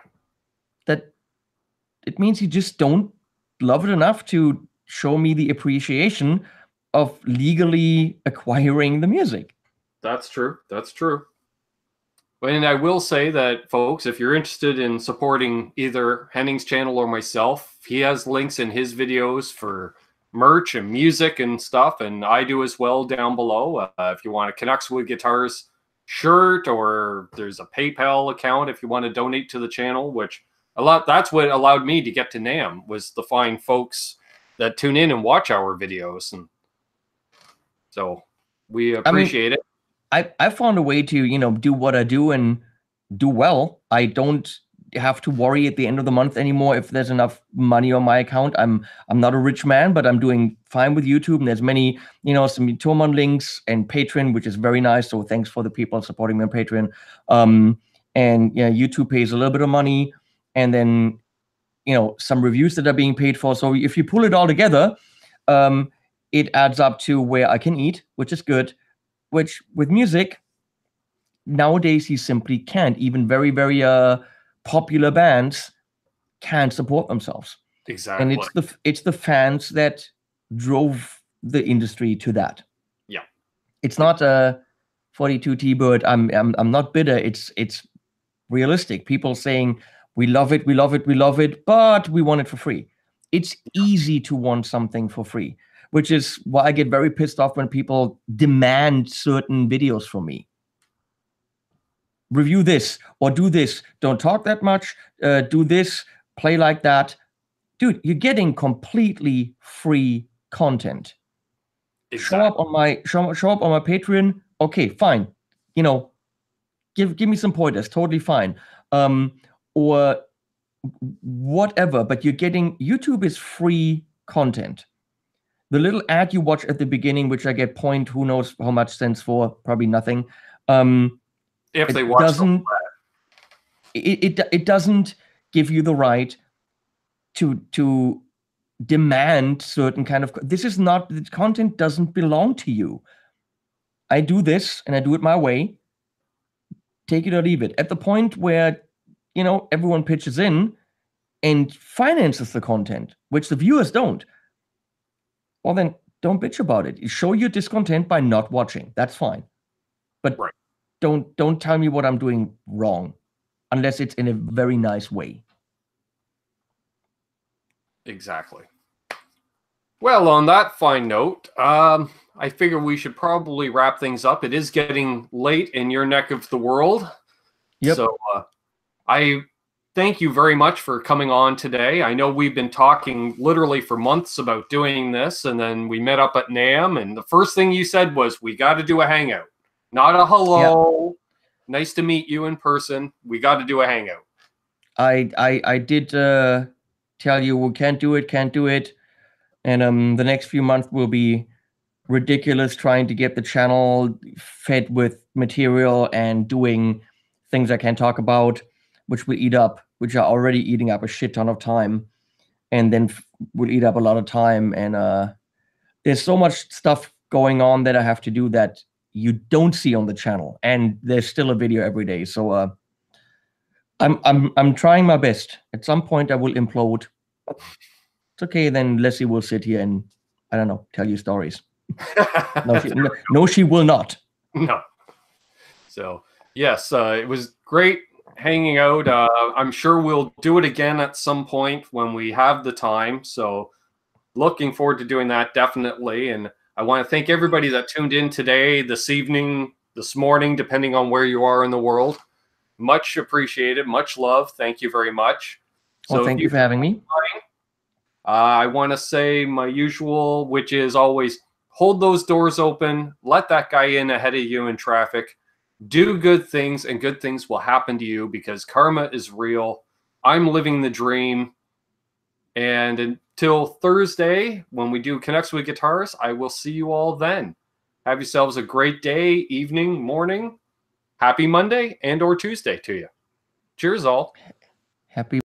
It means you just don't love it enough to show me the appreciation of legally acquiring the music. That's true. That's true. And I will say that, folks, if you're interested in supporting either Henning's channel or myself, he has links in his videos for merch and music and stuff, and I do as well down below. If you want a Canucks with Guitars shirt, or there's a PayPal account if you want to donate to the channel, which that's what allowed me to get to Namm, was the fine folks that tune in and watch our videos. And so we appreciate it. I found a way to, do what I do and do well. I don't have to worry at the end of the month anymore if there's enough money on my account. I'm not a rich man, but I'm doing fine with YouTube. And there's many, some Tormund links and Patreon, which is very nice. So thanks for the people supporting me on Patreon. And YouTube pays a little bit of money, and then, some reviews that are being paid for. So if you pull it all together, it adds up to where I can eat, which is good. Which with music, nowadays you simply can't. Even very, very popular bands can't support themselves. Exactly. And it's the fans that drove the industry to that. Yeah. It's not a 42 T-Bird. I'm not bitter. It's realistic. People saying we love it, we love it, we love it, but we want it for free. It's easy to want something for free, which is why I get very pissed off when people demand certain videos from me. Review this or do this. Don't talk that much. Do this. Play like that. Dude, you're getting completely free content. Exactly. Show up on my Patreon. Okay, fine. You know, give me some pointers. Totally fine. Or whatever. But you're getting, YouTube is free content. The little ad you watch at the beginning, which I get point who knows how much cents for, probably nothing. If they watch it doesn't give you the right to demand certain kind of, this is not, the content doesn't belong to you. I do this and I do it my way. Take it or leave it. At the point where, you know, everyone pitches in and finances the content, which the viewers don't, well then don't bitch about it. You show your discontent by not watching. That's fine. But right. Don't tell me what I'm doing wrong unless it's in a very nice way. Exactly. Well, on that fine note, I figure we should probably wrap things up. It is getting late in your neck of the world. Yep. So I thank you very much for coming on today. I know we've been talking literally for months about doing this, and then we met up at Namm, and the first thing you said was, we got to do a hangout. Not a hello. Yep. Nice to meet you in person. We got to do a hangout. I did tell you we can't do it. And the next few months will be ridiculous, trying to get the channel fed with material and doing things I can't talk about, which are already eating up a shit ton of time, and then will eat up a lot of time. And there's so much stuff going on that I have to do that you don't see on the channel, and there's still a video every day. So I'm trying my best. At some point I will implode. It's okay, then Leslie will sit here and, I don't know, tell you stories. No, she will not. No. So, yes, it was great hanging out. I'm sure we'll do it again at some point when we have the time. So, looking forward to doing that, definitely. And I want to thank everybody that tuned in today, this evening, this morning, depending on where you are in the world. Much appreciated. Much love. Thank you very much. Well, thank you for having me. I want to say my usual, which is always hold those doors open, let that guy in ahead of you in traffic, do good things, and good things will happen to you because karma is real. I'm living the dream. And until Thursday, when we do Connects with Guitars, I will see you all then. Have yourselves a great day, evening, morning. Happy Monday and or Tuesday to you. Cheers all. Happy